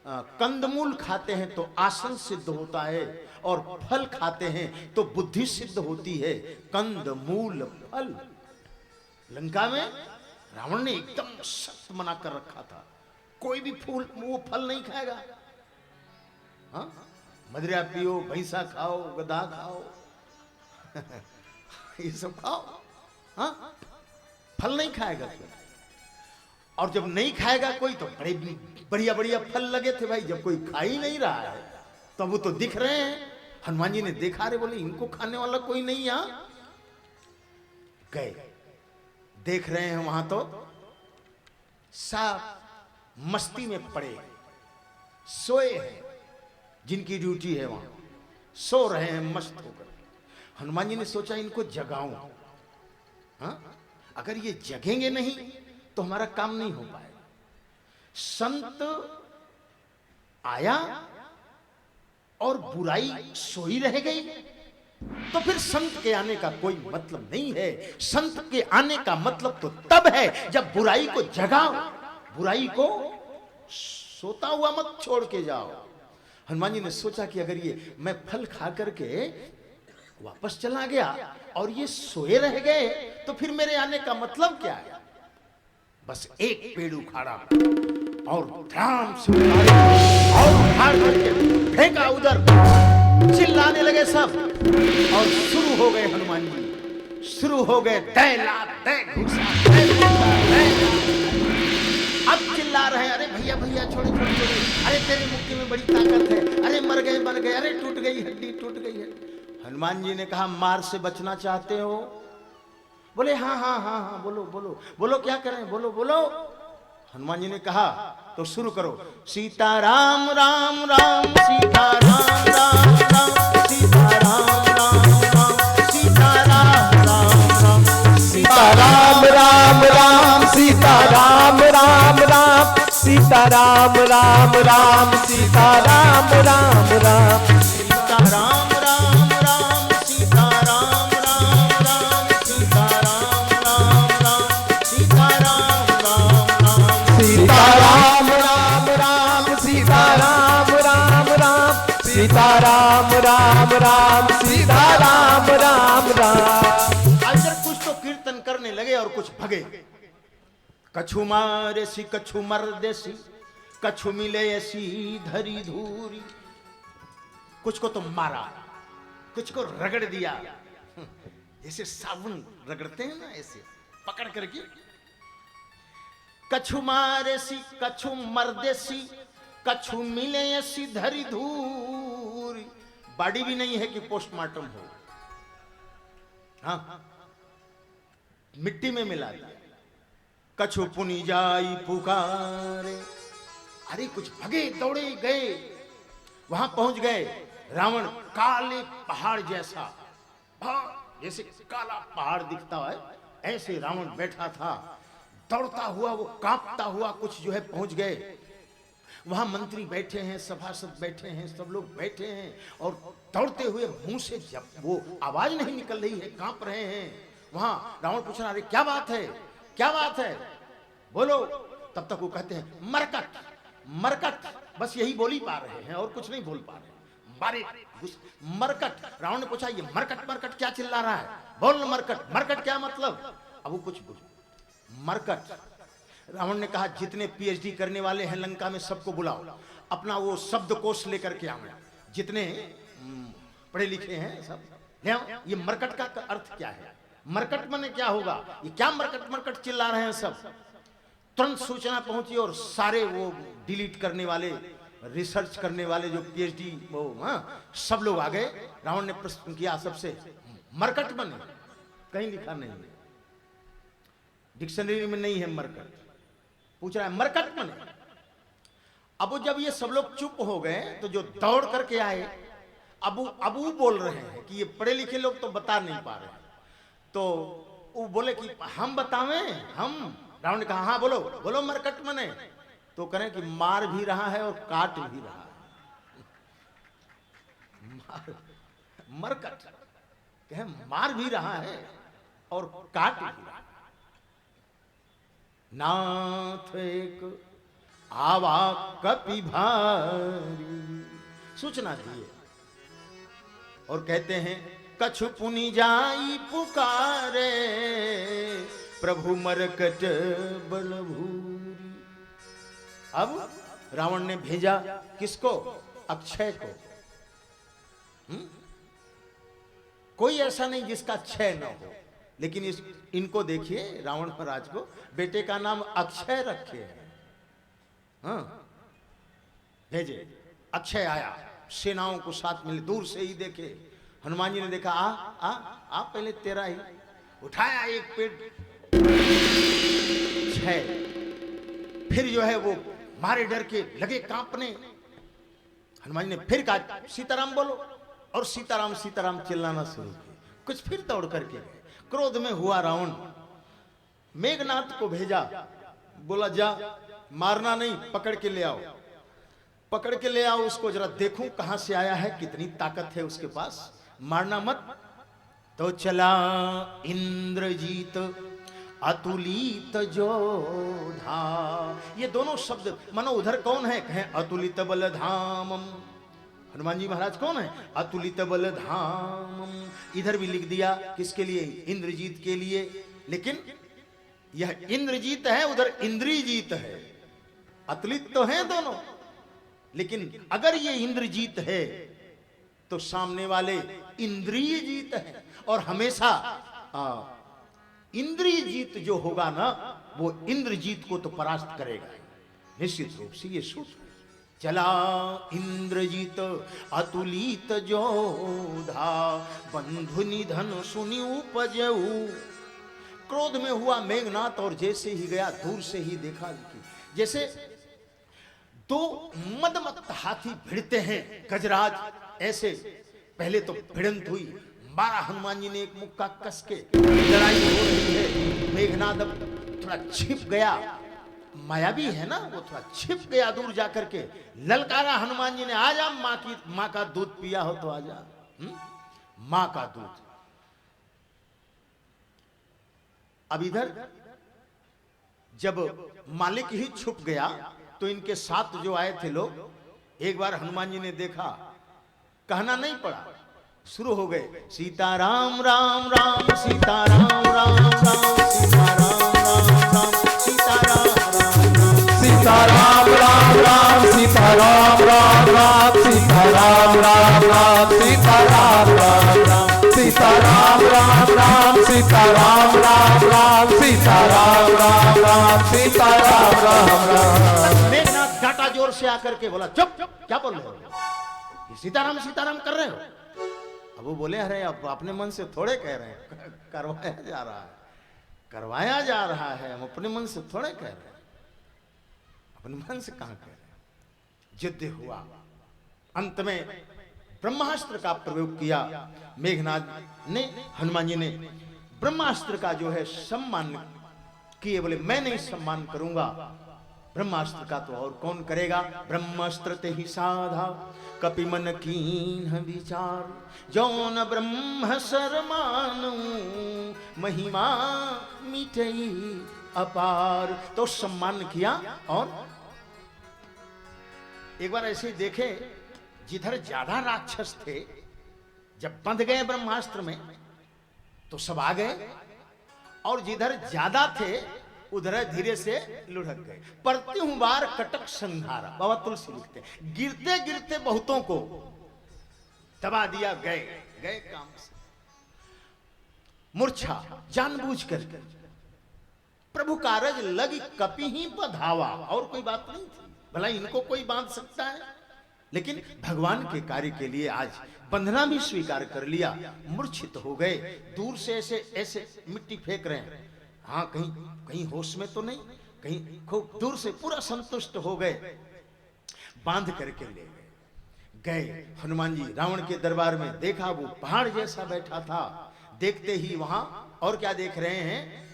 कंदमूल खाते हैं तो आसन सिद्ध होता है, और फल खाते हैं तो बुद्धि सिद्ध होती है। कंदमूल फल। लंका में रावण ने एकदम सख्त मना कर रखा था, कोई भी फूल वो फल नहीं खाएगा। हाँ, मदिरा पियो, भैंसा खाओ, गधा खाओ ये सब खाओ, हाँ, फल नहीं खाएगा कोई। और जब नहीं खाएगा कोई तो बड़े बढ़िया बढ़िया फल लगे थे भाई, जब कोई खा ही नहीं रहा है तब वो तो दिख रहे हैं। हनुमान जी ने देखा, रे बोले इनको खाने वाला कोई नहीं यहाँ। गए, देख रहे हैं वहां तो सब मस्ती में पड़े सोए हैं, जिनकी ड्यूटी है वहां सो रहे हैं मस्त होकर। हनुमान जी ने सोचा इनको जगाऊं, हाँ? अगर ये जगेंगे नहीं तो हमारा काम नहीं हो पाएगा। संत आया और बुराई सोई रह गई, तो फिर संत के आने का कोई मतलब नहीं है। संत के आने का मतलब तो तब है जब बुराई को जगाओ, बुराई को सोता हुआ मत छोड़ के जाओ। हनुमान जी ने सोचा कि अगर ये मैं फल खा करके वापस चला गया और ये सोए रह गए तो फिर मेरे आने का मतलब क्या है। बस एक पेड़ उखाड़ा और ध्यान से और उखाड़ करके फेंका उधर, चिल्लाने लगे सब और शुरू हो गए हनुमान जी, शुरू हो गए अब चिल्ला रहे हैं, अरे भैया भैया छोड़े छोड़े छोड़े, अरे तेरी मुक्की में बड़ी ताकत है, अरे मर गए मर गए, अरे टूट गई हड्डी टूट गई है। हनुमान जी ने कहा मार से बचना चाहते हो? बोले हाँ हाँ हाँ हाँ बोलो बोलो बोलो, क्या करें बोलो बोलो। हनुमान जी ने कहा तो शुरू करो, सीता राम राम राम सीता राम राम राम सीता राम राम राम सीता राम राम राम सीता राम राम राम सीता राम राम राम सीता राम राम राम सीता राम राम राम सीता राम राम राम सीता राम राम राम सीता राम राम राम सीता राम राम राम सीता राम राम राम सीता राम राम राम सीता राम राम राम सीता राम राम राम। अंदर कुछ तो कीर्तन करने लगे और कुछ भगे। कछु मारे सी कछु मर देसी, कछु मिले ऐसी धरी धूरी। कुछ को तो मारा, कुछ को रगड़ दिया, जैसे साबुन रगड़ते हैं ना, ऐसे पकड़ करके। कछु मारे सी कछु मर देसी, कछु मिले ऐसी धरी धूरी। बॉडी भी नहीं है कि पोस्टमार्टम हो, हाँ मिट्टी में मिला दिया। कछु पुनी जाई पुकारे, अरे कुछ भगे दौड़े गए, वहां पहुंच गए। रावण काले पहाड़ जैसा, जैसे काला पहाड़ दिखता है ऐसे रावण बैठा था, दौड़ता हुआ वो कांपता हुआ कुछ जो है पहुंच गए। वहां मंत्री बैठे हैं, सभासद बैठे हैं, सब लोग बैठे हैं और दौड़ते हुए मुंह से जब वो आवाज नहीं निकल रही है, कांप रहे हैं। वहां रावण पूछ रहा, अरे क्या बात है क्या बात है बोलो। तब तक वो कहते हैं मरकट मरकट, बस यही बोल ही पा रहे हैं और कुछ नहीं बोल पा रहे। बारे मरकट। रावण ने पूछा ये मरकट मरकट क्या चिल्ला रहा है, बोल मरकट मरकट क्या मतलब। अब वो कुछ बोल मरकट। रावण ने कहा जितने पीएचडी करने वाले हैं लंका में सबको बुलाओ, अपना वो शब्दकोश लेकर के आओ, जितने पढ़े लिखे हैं सब ले आओ। ये मरकट का अर्थ क्या है, मरकट माने क्या होगा, ये क्या मरकट मरकट चिल्ला रहे हैं सब। तुरंत सूचना पहुंची और सारे वो डिलीट करने वाले, रिसर्च करने वाले जो पीएचडी वो सब लोग आ गए। रावण ने प्रश्न किया सबसे, मरकट माने, कहीं लिखा नहीं है, डिक्शनरी में नहीं है मरकट। पूछ रहा है मरकट माने। अब जब ये सब लोग चुप हो गए तो जो दौड़ करके आए, अबू बोल रहे हैं कि ये पढ़े लिखे लोग तो बता नहीं पा रहे, तो वो बोले कि हम बतावें हम। रावण ने कहा हाँ बोलो बोलो मरकट माने। तो करें कि मार भी रहा है और काट भी रहा है। मरकट कहे मार भी रहा है और काट भी रहा है। नाथ एक आवा कपि भारी, सूचना दिए और कहते हैं कछु पुनि जाई पुकारे, प्रभु मरकट बलभूरी। अब रावण ने भेजा किसको, अक्षय को। कोई ऐसा नहीं जिसका क्षय न हो, लेकिन इनको देखिए रावण महाराज को बेटे का नाम अक्षय रखे हैं। हाँ भेजे, अक्षय आया, सेनाओं को साथ मिले, दूर से ही देखे। हनुमान जी ने देखा आ पहले तेरा ही उठाया एक पेड़, छह। फिर जो है वो मारे डर के लगे कांपने। हनुमान जी ने फिर कहा सीताराम बोलो, और सीताराम सीताराम चिल्लाना शुरू किया। कुछ फिर दौड़ करके गए। क्रोध में हुआ रावण मेघनाथ को भेजा, बोला जा मारना नहीं, पकड़ के ले आओ। पकड़ के ले आओ उसको, जरा देखूं कहां से आया है, कितनी ताकत है उसके पास, मारना मत। तो चला इंद्रजीत अतुलित जोधा। ये दोनों शब्द मानो उधर कौन है, कहें अतुलित बलधामम। हनुमान जी महाराज कौन है, अतुलित बलधामम। इधर भी लिख दिया किसके लिए, इंद्रजीत के लिए। लेकिन यह इंद्रजीत है, उधर इंद्रिजीत है। अतुलित तो हैं दोनों, लेकिन अगर ये इंद्रजीत है तो सामने वाले इंद्रिय जीत है। और हमेशा इंद्रिय जीत जो होगा ना, वो इंद्रजीत को तो परास्त करेगा निश्चित रूप से। ये सूत्र चला इंद्रजीत अतुलित जोधा, बंधु निधन सुनि उपजऊ। क्रोध में हुआ मेघनाथ और जैसे ही गया दूर से ही देखा कि जैसे दो मदमत्त हाथी भिड़ते हैं गजराज, ऐसे पहले तो भिड़ंत हुई, मारा हनुमान जी ने एक मुक्का कस के, लड़ाई हो रही है। मेघनाथ अब थोड़ा छिप गया, मायावी है ना, वो थोड़ा छिप गया दूर जाकर के, ललकारा हनुमान जी ने, आजा माँ का दूध पिया हो तो आजा। माँ का दूध। अब इधर जब मालिक ही छुप गया तो इनके साथ जो आए थे लोग, एक बार हनुमान जी ने देखा, कहना नहीं पड़ा, शुरू हो गए, सीताराम राम राम सीताराम राम राम सीताराम राम राम सीताराम राम राम सीताराम राम राम सीताराम राम राम सीताराम राम राम सीताराम राम राम सीताराम राम राम सीताराम राम राम। मेघनाथ घाटा जोर से आकर के बोला, चुप क्या बोल रहे हो, ये सीताराम सीताराम कर रहे हो। अब वो बोले, अरे अब अपने मन से थोड़े कह रहे हैं, करवाया जा रहा है, करवाया जा रहा है, हम अपने मन से थोड़े कह रहे हैं, अपने मन से कहां कह रहे हैं। युद्ध हुआ, अंत में ब्रह्मास्त्र का प्रयोग किया मेघनाथ ने, हनुमान जी ने ब्रह्मास्त्र का जो है सम्मान किए, बोले मैं नहीं सम्मान करूंगा, ब्रह्मास्त्र का तो और कौन करेगा। ब्रह्मास्त्र ते ही साधा कपि मन कीन्ह विचार, जौन ब्रह्म शरमानु महिमा मिटई अपार। तो सम्मान किया। और एक बार ऐसे ही देखे, जिधर ज्यादा राक्षस थे जब बंध गए ब्रह्मास्त्र में तो सब आ गए, और जिधर ज्यादा थे उधर धीरे से लुढ़क गए। परत्यु बार कटक संहारा, बाबा तुलसी लिखते, गिरते गिरते बहुतों को दबा दिया, गए गए काम से। मूर्छा जानबूझकर प्रभु कारज लगी कपि ही बधावा, और कोई बात नहीं थी, भला इनको कोई बांध सकता है, लेकिन भगवान के कार्य के लिए आज बंधना भी स्वीकार कर लिया। मूर्छित हो गए, दूर से ऐसे ऐसे मिट्टी फेंक रहे हैं, हाँ कहीं कहीं होश में तो नहीं, कहीं खूब दूर से पूरा संतुष्ट हो गए, बांध करके ले गए। हनुमान जी रावण के दरबार में देखा, वो पहाड़ जैसा बैठा था, देखते ही वहां और क्या देख रहे हैं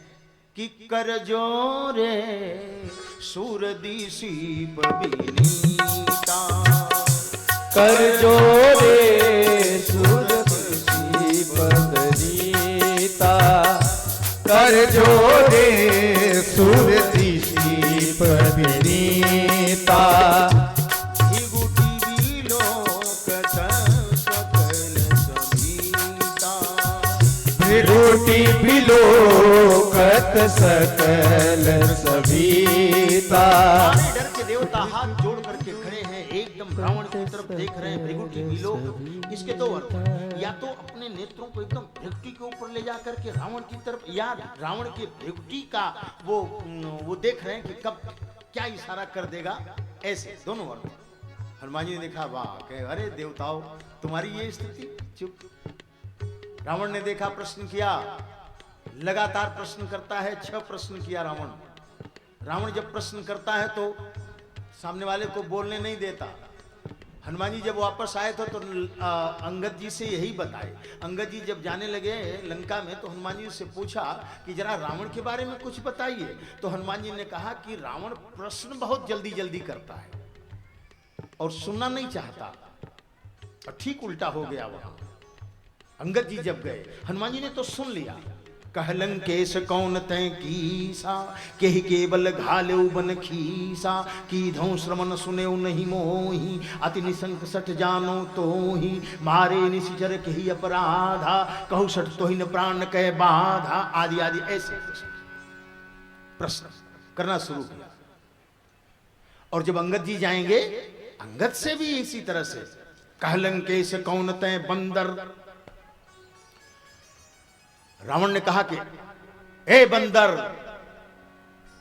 कि कर जोरे सूरदीसी बबीनीता, कर जोरे सूरदीसी बबीनीता, कर जोरे सूरदीसी बबीनीता। रोटी बिलोकत सकल सभीता। डर के देवता हाथ जोड़ करके खड़े हैं, एकदम रावण की तरफ देख रहे हैं। भृगुटी बिलोक, इसके दो अर्थ, या तो अपने नेत्रों को एकदम भृगुटी के ऊपर ले जाकर के रावण की तरफ, या रावण की भृगुटी का वो देख रहे हैं कि कब क्या इशारा कर देगा, ऐसे दोनों अर्थ। हनुमान जी ने देखा, वाह, अरे देवताओं तुम्हारी ये स्थिति। चुप। रावण ने देखा, प्रश्न किया, लगातार प्रश्न करता है, 6 प्रश्न किया रावण। रावण जब प्रश्न करता है तो सामने वाले को बोलने नहीं देता। हनुमान जी जब वापस आए थे तो अंगद जी से यही बताए। अंगद जी जब जाने लगे लंका में तो हनुमान जी से पूछा कि जरा रावण के बारे में कुछ बताइए। तो हनुमान जी ने कहा कि रावण प्रश्न बहुत जल्दी जल्दी करता है, और सुनना नहीं चाहता, और ठीक उल्टा हो गया वहां। अंगद जी जब गए, हनुमान जी ने तो सुन लिया। कहलन केस कौन तय कीसा, केहि केवल घालेउ बन खीसा, कीधौ श्रवण सुनेउ नहीं मोही, अति निसंक सठ जानो तोही, मारे निशिचर केहि अपराधा, कहु सठ तोहि न प्राण कह बाधा, आदि आदि ऐसे प्रश्न करना शुरू किया। और जब अंगद जी जाएंगे, अंगद से भी इसी तरह से, कहलन केस कौन तय बंदर। रावण ने कहा कि ए बंदर।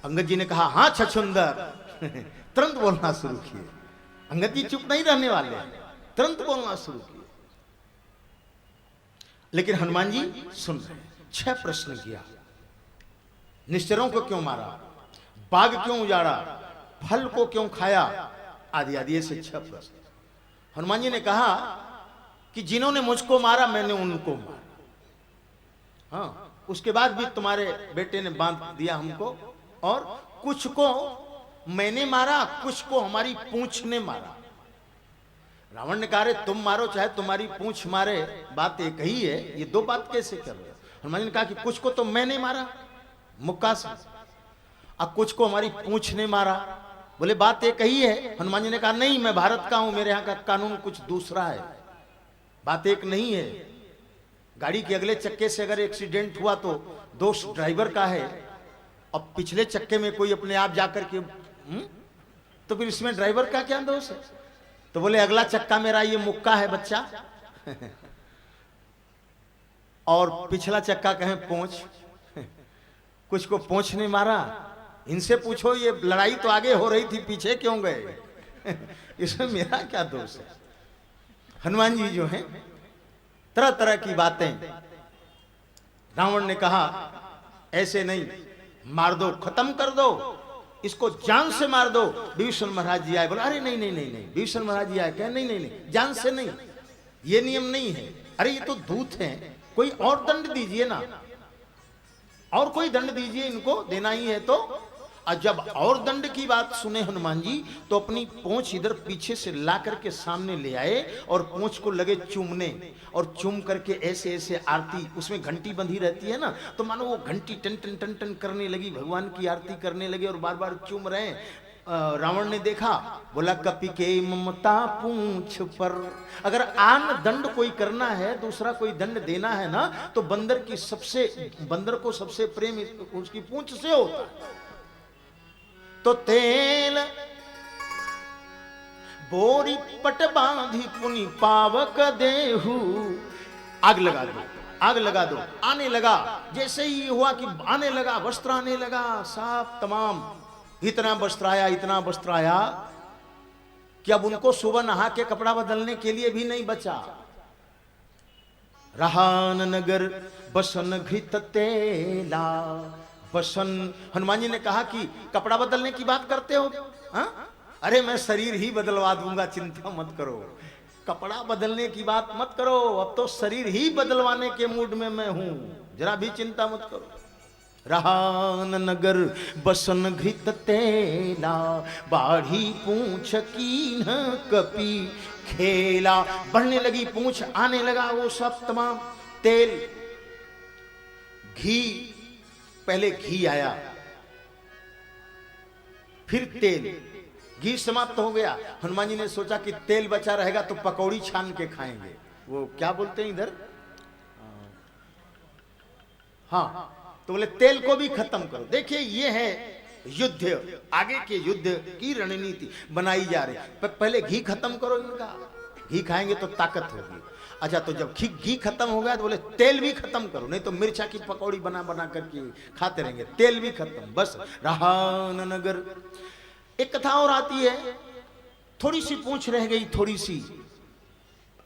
अंगद जी ने कहा हां छछुंदर। तुरंत बोलना शुरू किए। अंगद जी चुप नहीं रहने वाले, तुरंत बोलना शुरू किए। लेकिन हनुमान जी सुन रहे। 6 प्रश्न किया। निश्चरों को क्यों मारा, बाग क्यों उजाड़ा, फल को क्यों खाया, आदि आदि ऐसे 6 प्रश्न। हनुमान जी ने कहा कि जिन्होंने मुझको मारा मैंने उनको मारा। हाँ, उसके बाद भी तुम्हारे बेटे ने बांध दिया हमको, और कुछ को मैंने मारा, कुछ को हमारी पूंछ ने मारा। रावण ने कहा रे तुम मारो चाहे तुम्हारी पूंछ मारे, बात एक ही है, ये 2 बात कैसे कर रहे हो। हनुमान जी ने कहा कि कुछ को तो मैंने मारा मुक्का से, और कुछ को हमारी पूंछ ने मारा। बोले बात एक ही है। हनुमान जी ने कहा नहीं, मैं भारत का हूं, मेरे यहाँ का कानून कुछ दूसरा है, बात एक नहीं है। गाड़ी के अगले चक्के से अगर एक्सीडेंट हुआ तो दोष ड्राइवर का है, और पिछले चक्के में कोई अपने आप जाकर के तो फिर इसमें ड्राइवर का क्या दोष है। तो बोले अगला चक्का मेरा ये मुक्का है बच्चा, और पिछला चक्का कहें पोंछ। कुछ को पोंछ ने मारा। इनसे पूछो ये लड़ाई तो आगे हो रही थी, पीछे क्यों गए। इसमें मेरा क्या दोष है। हनुमान जी जो है तरह तरह की बातें। रावण ने कहा ऐसे नहीं, मार दो, खत्म कर दो, इसको जान से मार दो। विभीषण महाराज जी आए, बोला अरे नहीं नहीं नहीं नहीं। विभीषण महाराज जी आए, कहे नहीं नहीं नहीं, जान से नहीं, ये नियम नहीं है। अरे ये तो दूत हैं, कोई और दंड दीजिए ना, और कोई दंड दीजिए, इनको देना ही है तो। और जब और दंड की बात सुने हनुमान जी, तो अपनी पूंछ इधर पीछे से ला करके सामने ले आए, और पूंछ को लगे चूमने, और चूम करके ऐसे ऐसे आरती, उसमें घंटी बंधी रहती है ना, तो मानो वो घंटी टन टन टन टन करने लगी, भगवान की आरती करने लगे, और बार बार चूम रहे हैं। रावण ने देखा, बोला कपि के ममता पूंछ पर। अगर आन दंड कोई करना है, दूसरा कोई दंड देना है ना, तो बंदर को सबसे प्रेम उसकी पूंछ से होता है। तो तेल बोरी पट बांधी पुनि पावक देहू। आग लगा दो, आग लगा दो। आने लगा, जैसे ही हुआ कि आने लगा, वस्त्र आने लगा, साफ तमाम। इतना वस्त्र आया, इतना वस्त्र आया कि अब उनको सुबह नहा के कपड़ा बदलने के लिए भी नहीं बचा। रहान नगर बसन घृत तेला। बसन, हनुमान जी ने कहा कि कपड़ा बदलने की बात करते हो, हाँ? अरे मैं शरीर ही बदलवा दूंगा, चिंता मत करो, कपड़ा बदलने की बात मत करो, अब तो शरीर ही बदलवाने के मूड में मैं हूं, जरा भी चिंता मत करो। रहान नगर बसन घृत तेला, बाढ़ी पूंछ कीन कपी खेला। बढ़ने लगी पूंछ, आने लगा वो सब तमाम तेल, घी। पहले घी आया, फिर तेल। घी समाप्त हो गया। हनुमान जी ने सोचा कि तेल बचा रहेगा तो पकौड़ी छान के खाएंगे, वो क्या बोलते हैं इधर, हाँ। तो बोले तेल को भी खत्म करो। देखिए ये है युद्ध, आगे के युद्ध की रणनीति बनाई जा रही। पहले घी खत्म करो इनका, घी खाएंगे तो ताकत होगी। अच्छा, तो जब घी खत्म हो गया तो बोले तेल भी खत्म करो, नहीं तो मिर्चा की पकौड़ी बना बना करके खाते रहेंगे, तेल भी खत्म। बस रहान नगर। एक कथा और आती है, थोड़ी सी पूंछ रह गई, थोड़ी सी।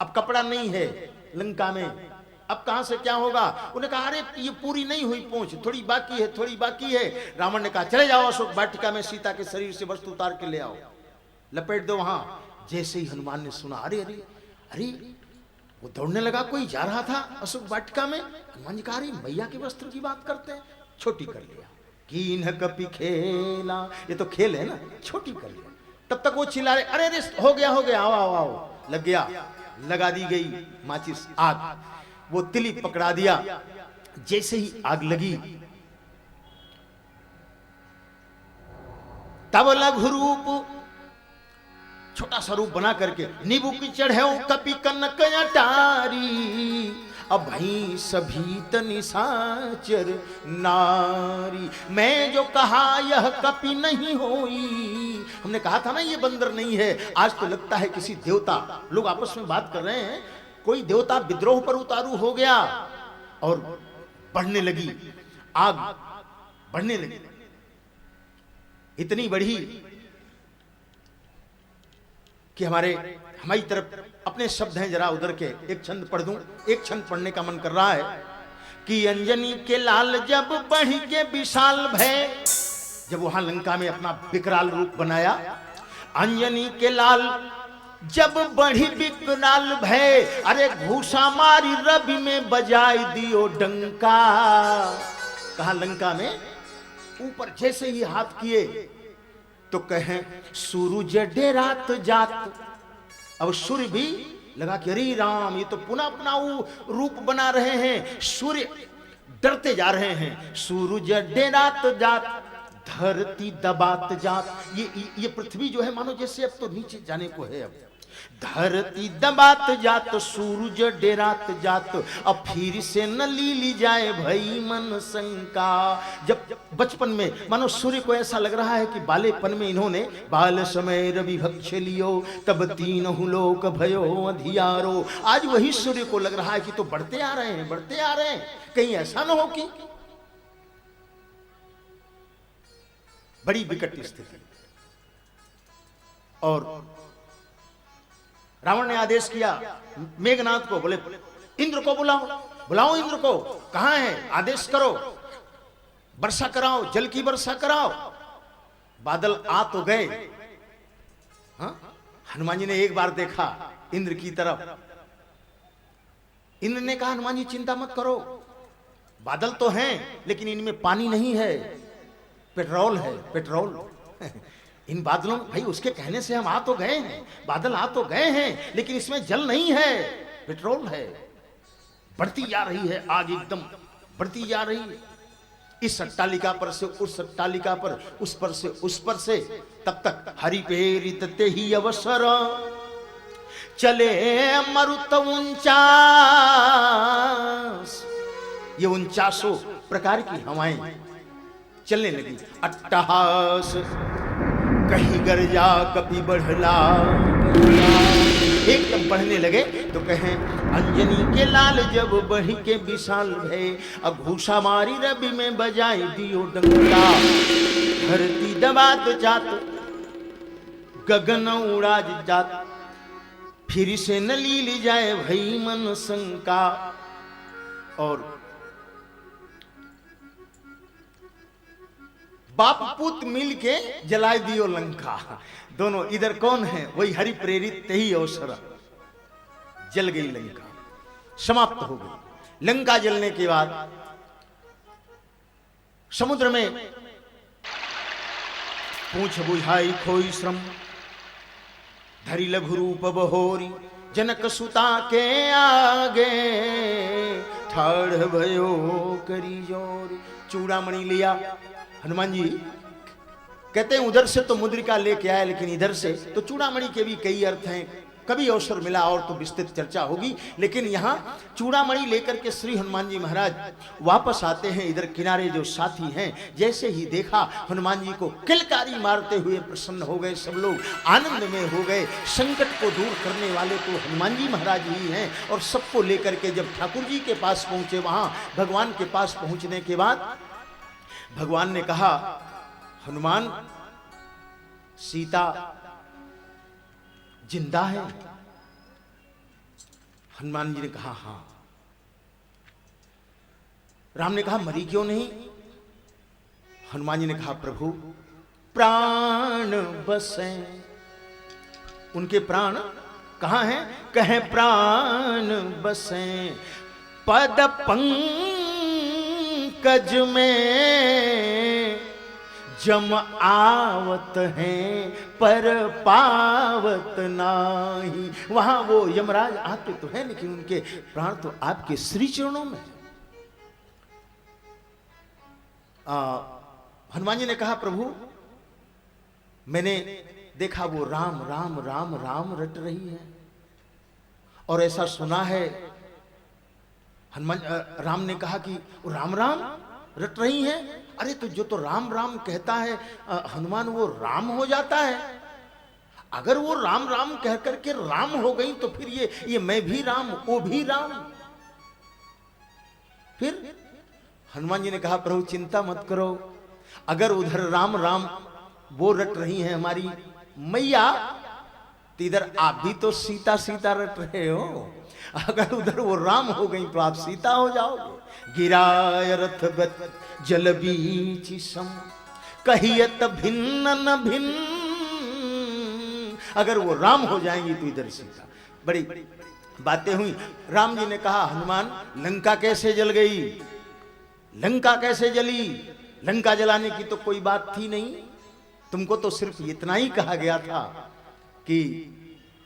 अब कपड़ा नहीं है लंका में, अब कहां से क्या होगा। उन्होंने कहा अरे ये पूरी नहीं हुई पूंछ, थोड़ी बाकी है, थोड़ी बाकी है। रावण ने कहा चले जाओ अशोक वाटिका में, सीता के शरीर से वस्तु उतार के ले आओ, लपेट दो वहां। जैसे ही हनुमान ने सुना, अरे अरे अरे, वो दौड़ने लगा, कोई जा रहा था अशोक वाटिका में। हनुमान जी कहा अरे मैया के वस्त्र की बात करते हैं, छोटी कर लिया। कीन कपि खेला, ये तो खेल है ना, छोटी कर लिया। तब तक वो चिल्ला रहे, अरे अरे हो गया आओ आओ आओ। लग गया, लगा दी गई माचिस आग, वो तिली पकड़ा दिया। जैसे ही आग लगी तब लघु रूप, छोटा सा रूप बना करके, नींबू की चढ़े कपि कनक अटारी, अब भई सभी तनिसाचर नारी। मैं जो कहा यह कपि नहीं होई, हमने कहा था ना ये बंदर नहीं है, आज तो लगता है किसी देवता, लोग आपस में बात कर रहे हैं, कोई देवता विद्रोह पर उतारू हो गया। और बढ़ने लगी आग, बढ़ने लगी, इतनी बढ़ी कि हमारी तरफ अपने शब्द हैं जरा उधर के, एक छंद पढ़ दूं, एक छंद पढ़ने का मन कर रहा है कि अंजनी के लाल जब बढ़ी के विशाल भय, जब वहां लंका में अपना विकराल रूप बनाया, अंजनी के लाल जब बढ़ी विकराल भय, अरे घूसा मारी रवि में बजाई दियो डंका। कहा लंका में ऊपर जैसे ही हाथ किए तो कहें सूरज डेरात जात। अब सूर्य भी लगा कि अरे राम, ये तो पुनः अपना वो रूप बना रहे हैं, सूर्य डरते जा रहे हैं। सूरज डेरात जात, धरती दबात जात, ये पृथ्वी जो है मानो जैसे अब तो नीचे जाने को है। अब धरती दबात जात, सूरज डेरात जात, अब फिर से न ली जाए भई मन शंका। जब बचपन में मानो सूर्य को ऐसा लग रहा है कि बालेपन में इन्होंने बाल समय रवि भक्ष लियो, तब तीनहु लोक भयो अधियारो। आज वही सूर्य को लग रहा है कि तो बढ़ते आ रहे हैं, बढ़ते आ रहे हैं, कहीं ऐसा न हो कि। बड़ी विकट स्थिति। और रावण ने आदेश किया मेघनाथ को, बोले इंद्र को बुलाओ, बुलाओ इंद्र को, कहां है, आदेश करो, वर्षा कराओ, जल की वर्षा कराओ। बादल आ तो गए। हनुमान जी ने एक बार देखा इंद्र की तरफ, इंद्र ने कहा हनुमान जी चिंता मत करो, बादल तो हैं लेकिन इनमें पानी नहीं है, पेट्रोल है, पेट्रोल। इन बादलों, भाई उसके कहने से हम आ तो गए हैं, बादल आ तो गए हैं, लेकिन इसमें जल नहीं है, पेट्रोल है। बढ़ती जा रही है आग, एकदम बढ़ती जा रही है, इस अट्टालिका पर से उस अट्टालिका पर, उस पर से उस पर से। तब तक हरि प्रेरित ते ही अवसर, चले मरुत 49, ये 49 प्रकार की हवाएं चलने लगी। अट्टहास कहीं गर्जा कभी बढ़ला, एकदम बढ़ने लगे तो कहें अंजनी के लाल जब बढ़ी के विशाल भय, अब घूसा मारी रवि में बजाई दियो डंका। धरती दबात जात, गगन उड़ाज जात, फिर से न ली जाए भई मन शंका। और बाप पुत्र मिल के जलाए दियो लंका। दोनों इधर कौन है, वही हरि प्रेरित ही अवसर। जल गई लंका, समाप्त हो गई। लंका जलने के बाद समुद्र में पूछ बुझाई खोई श्रम, धरी लघु रूप बहोरी, जनक सुता के आगे ठाड़ भयो करी जोरी। चूड़ामणि लिया हनुमान जी, कहते हैं उधर से तो मुद्रिका लेके आए, लेकिन इधर से तो चूड़ामणि के भी कई अर्थ हैं, कभी अवसर मिला और तो विस्तृत चर्चा होगी। लेकिन यहाँ चूड़ामणि लेकर के श्री हनुमान जी महाराज वापस आते हैं। इधर किनारे जो साथी हैं, जैसे ही देखा हनुमान जी को किलकारी मारते हुए प्रसन्न हो गए, सब लोग आनंद में हो गए। संकट को दूर करने वाले तो हनुमान जी महाराज ही हैं। और सबको लेकर के जब ठाकुर जी के पास पहुंचे, वहां भगवान के पास पहुंचने के बाद भगवान ने कहा हनुमान, सीता जिंदा है? हनुमान जी ने कहा हां। राम ने कहा मरी क्यों नहीं? हनुमान जी ने कहा प्रभु प्राण बसे। उनके प्राण कहां हैं? कहे प्राण बसे पद पंकज में, जम आवत हैं पर पावत नाही। वहां वो यमराज आते तो है, लेकिन उनके प्राण तो आपके श्री चरणों में। हनुमान जी ने कहा प्रभु मैंने देखा वो राम राम राम राम रट रही है, और ऐसा सुना है। हनुमान राम ने कहा कि वो राम राम रट रही है। अरे तो जो तो राम राम कहता है हनुमान, वो राम हो जाता है। अगर वो राम राम कह करके राम हो गई तो फिर ये मैं भी राम वो भी राम। फिर हनुमान जी ने कहा प्रभु चिंता मत करो, अगर उधर राम राम वो रट रही हैं हमारी मैया, तो इधर आप भी तो सीता सीता रट रहे हो। अगर उधर वो राम हो गई तो आप सीता हो जाओगे। गिराय रथ जल बीच सम कहियत भिन्न न भिन्न। अगर वो राम हो जाएंगी तो इधर सीता। बड़ी बातें हुई। राम जी ने कहा हनुमान लंका कैसे जल गई, लंका कैसे जली? लंका जलाने की तो कोई बात थी नहीं, तुमको तो सिर्फ इतना ही कहा गया था कि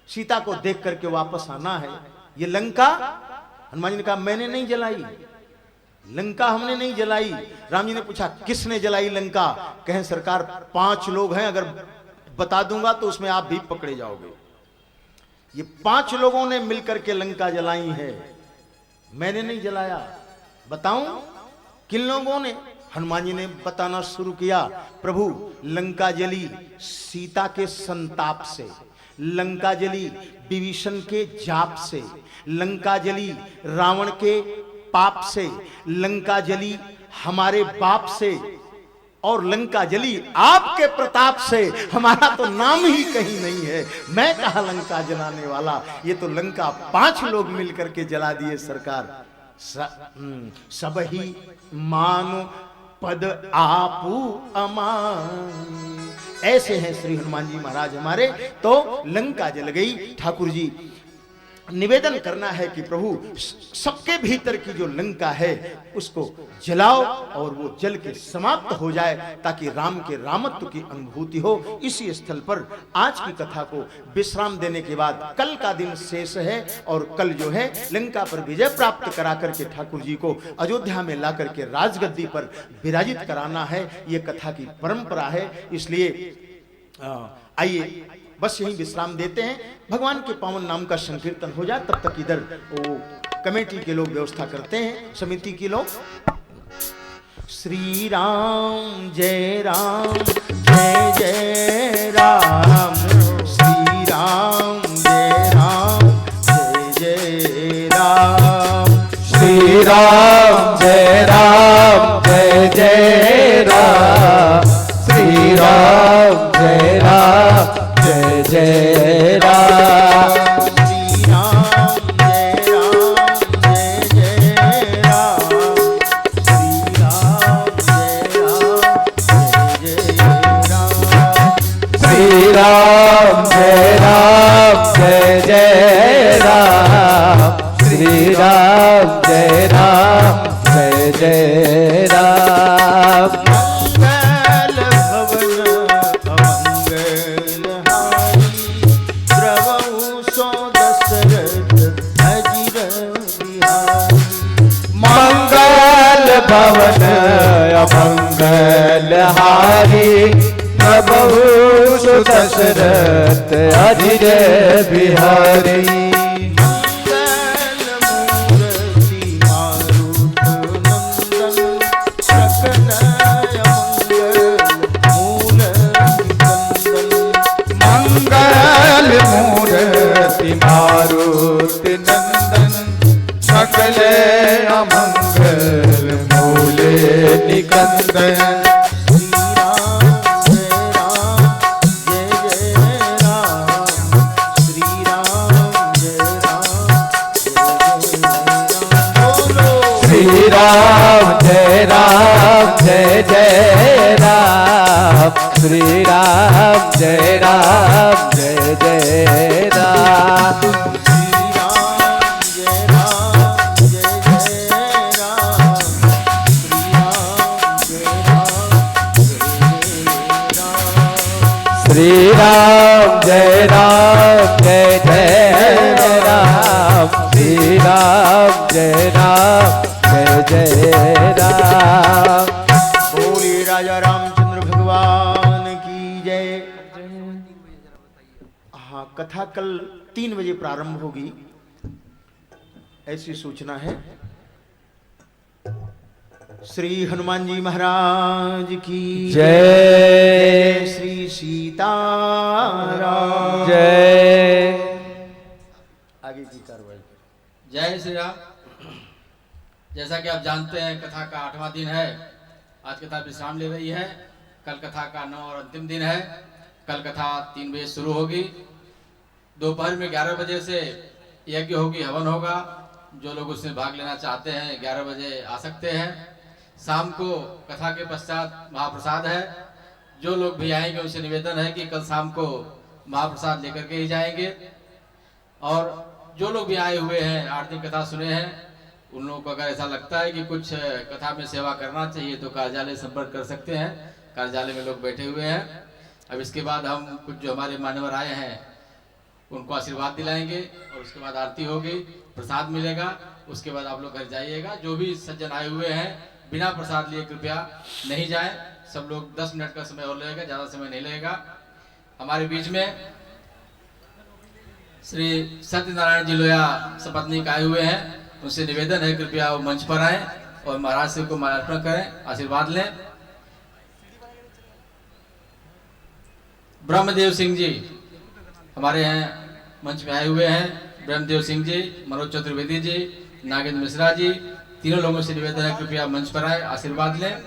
सीता को देख करके वापस आना है। ये लंका, हनुमान जी ने कहा मैंने नहीं जलाई, लंका हमने नहीं जलाई। राम जी ने पूछा किसने जलाई लंका? कहें सरकार 5 लोग हैं, अगर बता दूंगा तो उसमें आप भी पकड़े जाओगे। ये 5 लोगों ने मिलकर के लंका जलाई है, मैंने नहीं जलाया। बताऊं किन लोगों ने? हनुमान जी ने बताना शुरू किया प्रभु लंका जली सीता के संताप से, लंका जली विभीषण के जाप से, लंका जली रावण के पाप से, लंका जली हमारे बाप से, और लंका जली आपके प्रताप से। हमारा तो नाम ही कहीं नहीं है, मैं कहा लंका जलाने वाला। ये तो लंका 5 लोग मिलकर के जला दिए सरकार। सब ही मानो पद आपू अमान। ऐसे हैं श्री हनुमान जी महाराज हमारे। तो लंका जल गई। ठाकुर जी निवेदन करना है कि प्रभु सबके भीतर की जो लंका है उसको जलाओ और वो जल के समाप्त हो जाए, ताकि राम के रामत्व की अनुभूति हो। इसी स्थल पर आज की कथा को विश्राम देने के बाद कल का दिन शेष है, और कल जो है लंका पर विजय प्राप्त करा करके ठाकुर जी को अयोध्या में ला करके राजगद्दी पर विराजित कराना है। ये कथा की परंपरा है। इसलिए आइए बस यही विश्राम देते हैं। भगवान के पावन नाम का संकीर्तन हो जाए, तब तक इधर वो कमेटी के लोग व्यवस्था करते हैं, समिति के लोग। श्री राम जय राम जय जय राम, श्री राम जय राम जय जय राम, श्री राम जय राम जय जय राम, श्री राम जय राम जय जय राम, श्री राम जय राम जय जय राम, श्री राम जय राम जय जय राम, श्री राम जय राम जय जय राम, श्री राम जय राम जय जय राम। मंगल भवन अमंगल हारी, द्रवहु सो दशरथ अजिर बिहारी। मंगल भवन अमंगल हारी, प्रभु दशरथ अजिर बिहारी। मारुति नंदन सकल अमंगल मूले निकंदन। श्री राम जय राम जय जय राम, श्री राम जय राम जय जय राम, श्री राम जय राम जय जय राम, श्री राम जय राम। बोले राजा रामचंद्र भगवान की जय। हाँ, कथा कल 3 बजे प्रारंभ होगी, ऐसी सूचना है। श्री हनुमान जी महाराज की जय, श्री सीताराम जय। आगे की कार्रवाई। जय श्री राम। जैसा कि आप जानते हैं, कथा का 8वां दिन है। आज कथा विश्राम ले रही है। कल कथा का 9 और अंतिम दिन है। कल कथा 3 बजे शुरू होगी। दोपहर में 11 बजे से यज्ञ होगी, हवन होगा। जो लोग उसमें भाग लेना चाहते हैं 11 बजे आ सकते हैं। शाम को कथा के पश्चात महाप्रसाद है। जो लोग भी आएंगे उनसे निवेदन है कि कल शाम को महाप्रसाद लेकर के ही जाएंगे। और जो लोग भी आए हुए हैं, 8 दिन कथा सुने हैं, उन लोगों को अगर ऐसा लगता है कि कुछ कथा में सेवा करना चाहिए तो कार्यालय संपर्क कर सकते हैं। कार्यालय में लोग बैठे हुए हैं। अब इसके बाद हम कुछ जो हमारे मान्यवर आए हैं उनको आशीर्वाद दिलाएंगे और उसके बाद आरती होगी, प्रसाद मिलेगा। उसके बाद आप लोग घर जाइएगा। जो भी सज्जन आए हुए हैं बिना प्रसाद लिए कृपया नहीं जाएं। सब लोग 10 मिनट का समय और लगेगा, ज़्यादा समय नहीं लगेगा। हमारे बीच में श्री सत्यनारायण जी लोया सपत्नीक आए हुए हैं। उनसे निवेदन है कृपया वो मंच पर आए और महाराज से को माल्यार्पण करें, आशीर्वाद लें। ब्रह्मदेव सिंह जी हमारे यहाँ मंच में आए हुए हैं। ब्रह्मदेव सिंह जी, मनोज चतुर्वेदी जी, नागेंद्र मिश्रा जी, तीनों लोगों से निवेदन है कृपया मंच पर आए, आशीर्वाद लें।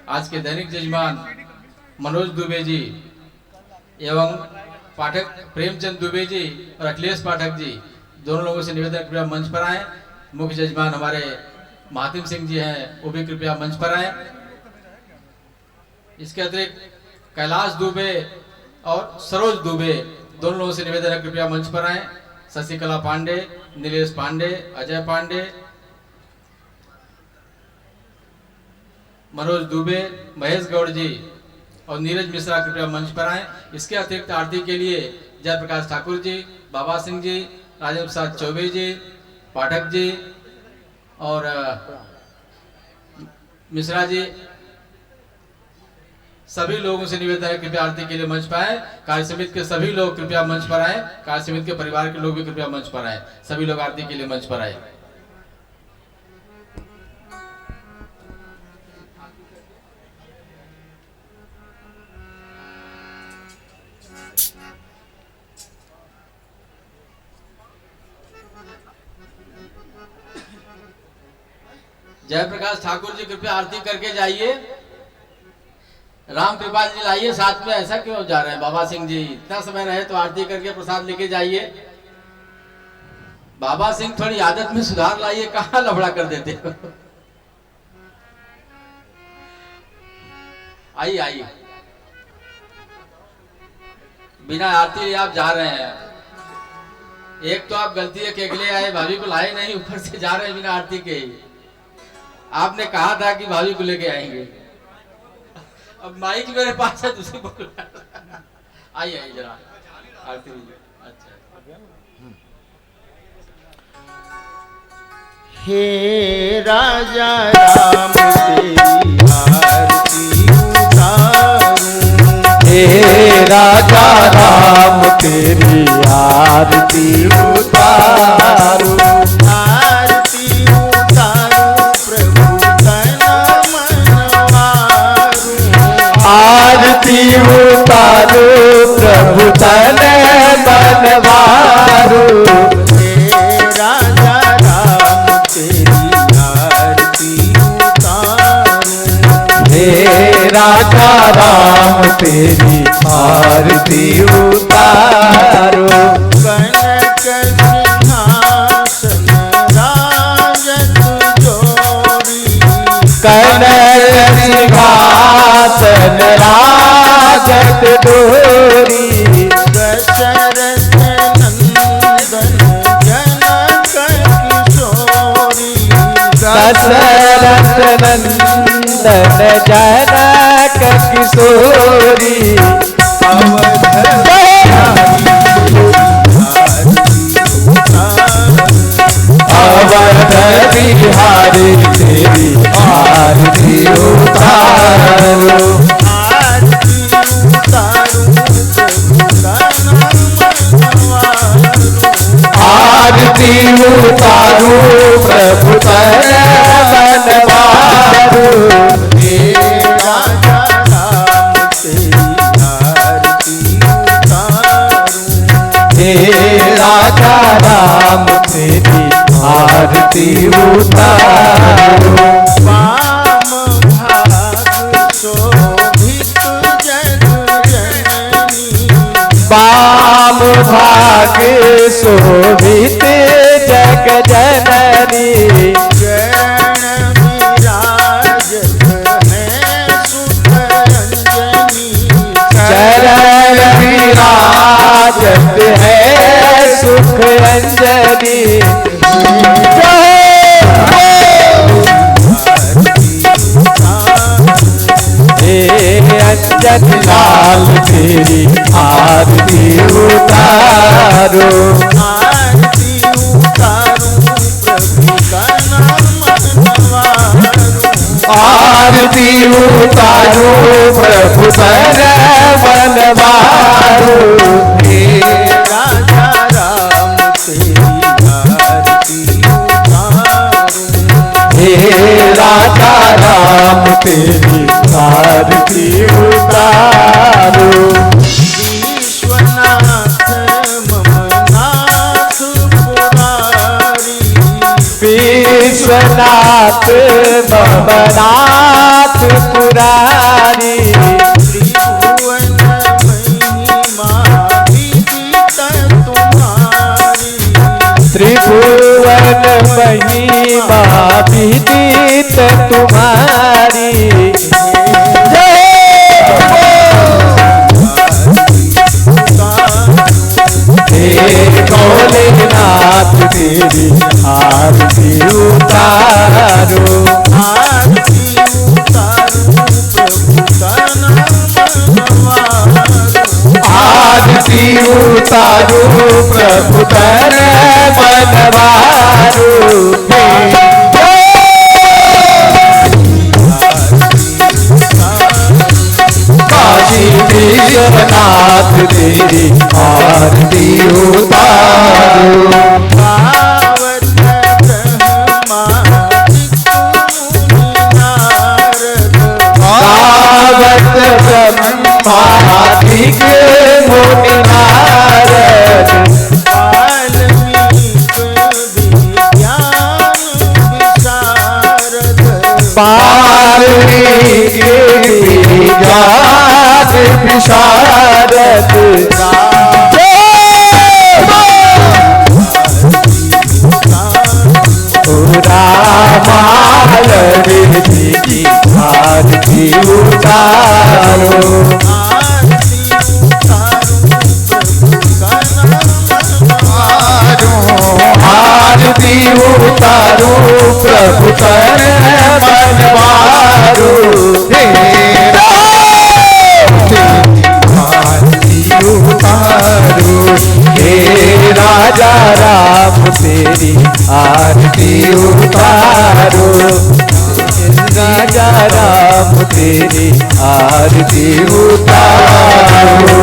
आज के दैनिक जजमान मनोज दुबे जी एवं पाठक प्रेमचंद दुबे जी और अखिलेश पाठक जी, दोनों लोगों से निवेदन कृपया मंच पर आए। मुख्य जजमान हमारे महातिम सिंह जी हैं, वो भी कृपया मंच पर आए। इसके अतिरिक्त कैलाश दुबे और सरोज दुबे, दोनों लोगों से निवेदन है कृपया मंच पर आए। शशिकला पांडे, नीलेश पांडे, अजय पांडे, मनोज दुबे, महेश गौड़ जी और नीरज मिश्रा कृपया मंच पर आए। इसके अतिरिक्त आरती के लिए जयप्रकाश ठाकुर जी, बाबा सिंह जी, राजेंद्र प्रसाद चौबे जी, पाठक जी और मिश्रा जी, सभी लोगों से निवेदन है कृपया आरती के लिए मंच पर आए। कार्य समिति के सभी लोग कृपया मंच पर आए। कार्य समिति के परिवार के लोग भी कृपया मंच पर आए। सभी लोग आरती के लिए मंच पर आए। जयप्रकाश ठाकुर जी कृपया आरती करके जाइए। राम कृपाल जी लाइए साथ में। ऐसा क्यों जा रहे हैं बाबा सिंह जी? इतना समय रहे तो आरती करके प्रसाद लेके जाइए। बाबा सिंह थोड़ी आदत में सुधार लाइए, कहाँ लफड़ा कर देते हो। आइए आइए, बिना आरती आप जा रहे हैं। एक तो आप गलती है कि अगले आए, भाभी को लाए नहीं, ऊपर से जा रहे हैं बिना आरती के। आपने कहा था कि भाभी को लेके आएंगे। अब माइक मेरे पास है, दूसरी बोल। आइए आइए जरा आरती। अच्छा, हे राजा राम तेरी आरती उतारूं, हे राजा राम तेरी आरती उतारूं, आरती उतारूं प्रभु तन मन वारूं, आरती उतारूं प्रभु तन मन वारूं। हे राजा राम तेरी आरती उतारूं, हे राजा राम तेरी आरती उतारो। कनक सिंहासन राजत जोड़ी, कनक सिंहासन राजत डोरी, दशरथ नंदन जनक किशोरी, दशरथ नंदन जनक किशोरी, अवध आरती उतारू प्रभु तर बनवारू हे राजा राम तेरी आरती उतारूं। हे राजा राम तेरी आरती उतारू वाम भाग शोभित जग जननी वाम भाग शोभित जग जननी चरण विराजत है सुख अंजनी चरण विराजत है सुख अंजनी हे अंजन लाल तेरी आरती उतारो आरती उतारूं प्रभु का नाम मनवारूं। आरती उतारो प्रभु तर बनवारो हे राजा राम तेरी आरती उतारूं। हे राजा राम तेरी आरती उतारो विश्वनाथ मम नाथ पुरारी विश्वनाथ भवनाथ पुरारी त्रिभुवन महिमा विदित तुम्हारी त्रिभुवन महिमा विदित तुम्हारी हे भोलेनाथ तेरी आरती उतारो आरती उतारूं प्रभु का नाम मनवारूं। आरती उतारो प्रभु तर बनवारो काशी विश्वनाथ तेरी आरती उतारो पावत ब्रह्मा विष्णु नारद पावत ब्रह्मादिक मुनि नारद वाल्मीकि विज्ञान विशारद वाल्मीकि विज्ञान विशारद रामाल रिद्धि की आरती उतारो आरती उतारूं प्रभु का नाम आरती उतारो प्रभु तर बनवारो हे राजा राम तेरी आरती उतारो राजा राम तेरी आरती उतारो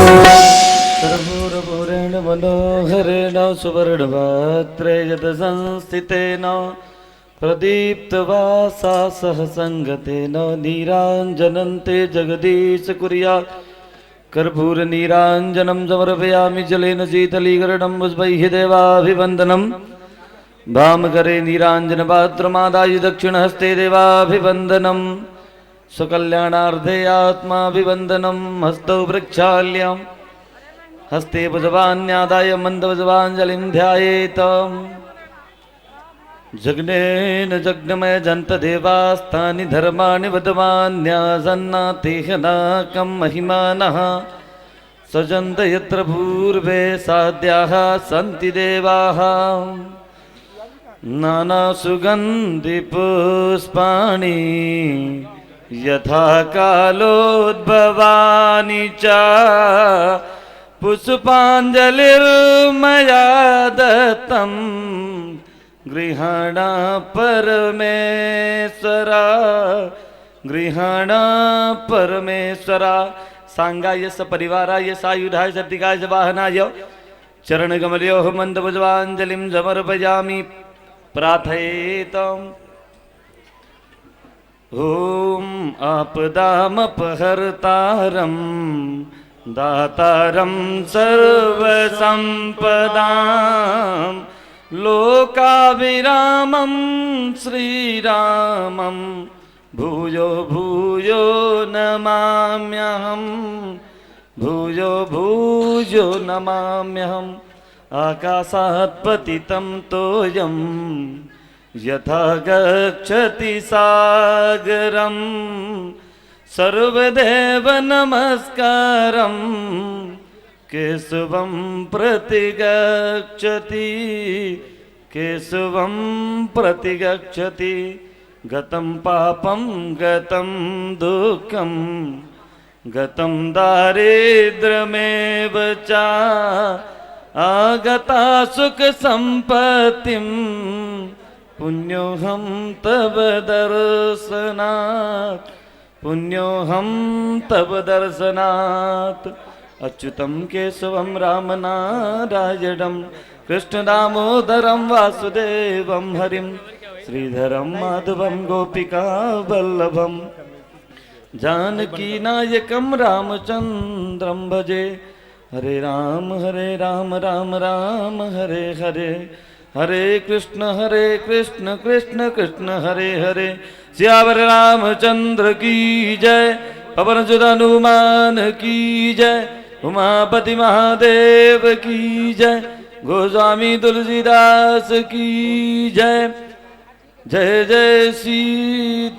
कर्पूरपूरेण मनोहरेण सुवर्णवक्त्रयत संस्थितेन प्रदीप्तवासा सह संगतेन नीराञ्जनन्ते जगदीश कुर्यात् कर्पूरनीराञ्जनं समर्पयामि जलेन शीतलीकरणं पुष्पैः देवाभिवन्दनं वामकरे नीराञ्जनपात्रमादाय दक्षिणहस्ते देवाभिवन्दनं स्वकल्याणार्थे आत्माभिवन्दनं हस्तौ प्रक्षाल्यं हस्ते पुष्पाण्यादाय मन्दपुष्पाञ्जलिं ध्यायेत जग्नेन जग्नमय जन्तदेवास्तानि धर्माणि वदमान्यासन्नातेहनाकं महिमानः सजन्त यत्र पूर्वे साध्याः सन्ति देवाः नानासुगन्धिपुष्पाणि यथा कालोद्भवानि च पुष्पाञ्जलिर्मया दत्तं गृहाण परमेश्वरा गृहाण परमेश्वरा सांगाय सपरिवाराय सायुधाय सद्दिगाय वाहनाय चरणकमलयोः मन्दपुष्पाञ्जलिं समर्पयामि प्रार्थयेतम्। ॐ आपदामपहर्तारं दातारं सर्वसम्पदां लोकाभिरामं श्रीरामं भूयो भूयो नमाम्यहम् भूयो भूयो नमाम्यहम्। आकाशात् पतितं तोयं यथा गच्छति सागरं सर्वदेव नमस्कारं केशवं प्रतिगच्छति केशवं प्रतिगच्छति। गतं पापं गतं दुःखं गतं दारिद्र्यमेव च आगता सुखसम्पत्तिं पुण्योऽहं तव दर्शनात् पुण्योऽहं तव दर्शनात्। अच्युतं केशवं रामनारायणं कृष्णदामोदरं वासुदेवं हरिं श्रीधरं माधवं गोपिकावल्लभं जानकीनायकं रामचन्द्रं भजे। हरे राम राम राम हरे हरे हरे कृष्ण कृष्ण कृष्ण हरे हरे। सियावर रामचंद्र की जय पवन सुत हनुमान की जय उमापति महादेव की जय गोस्वामी तुलसीदास की जय जय जय सीताराम।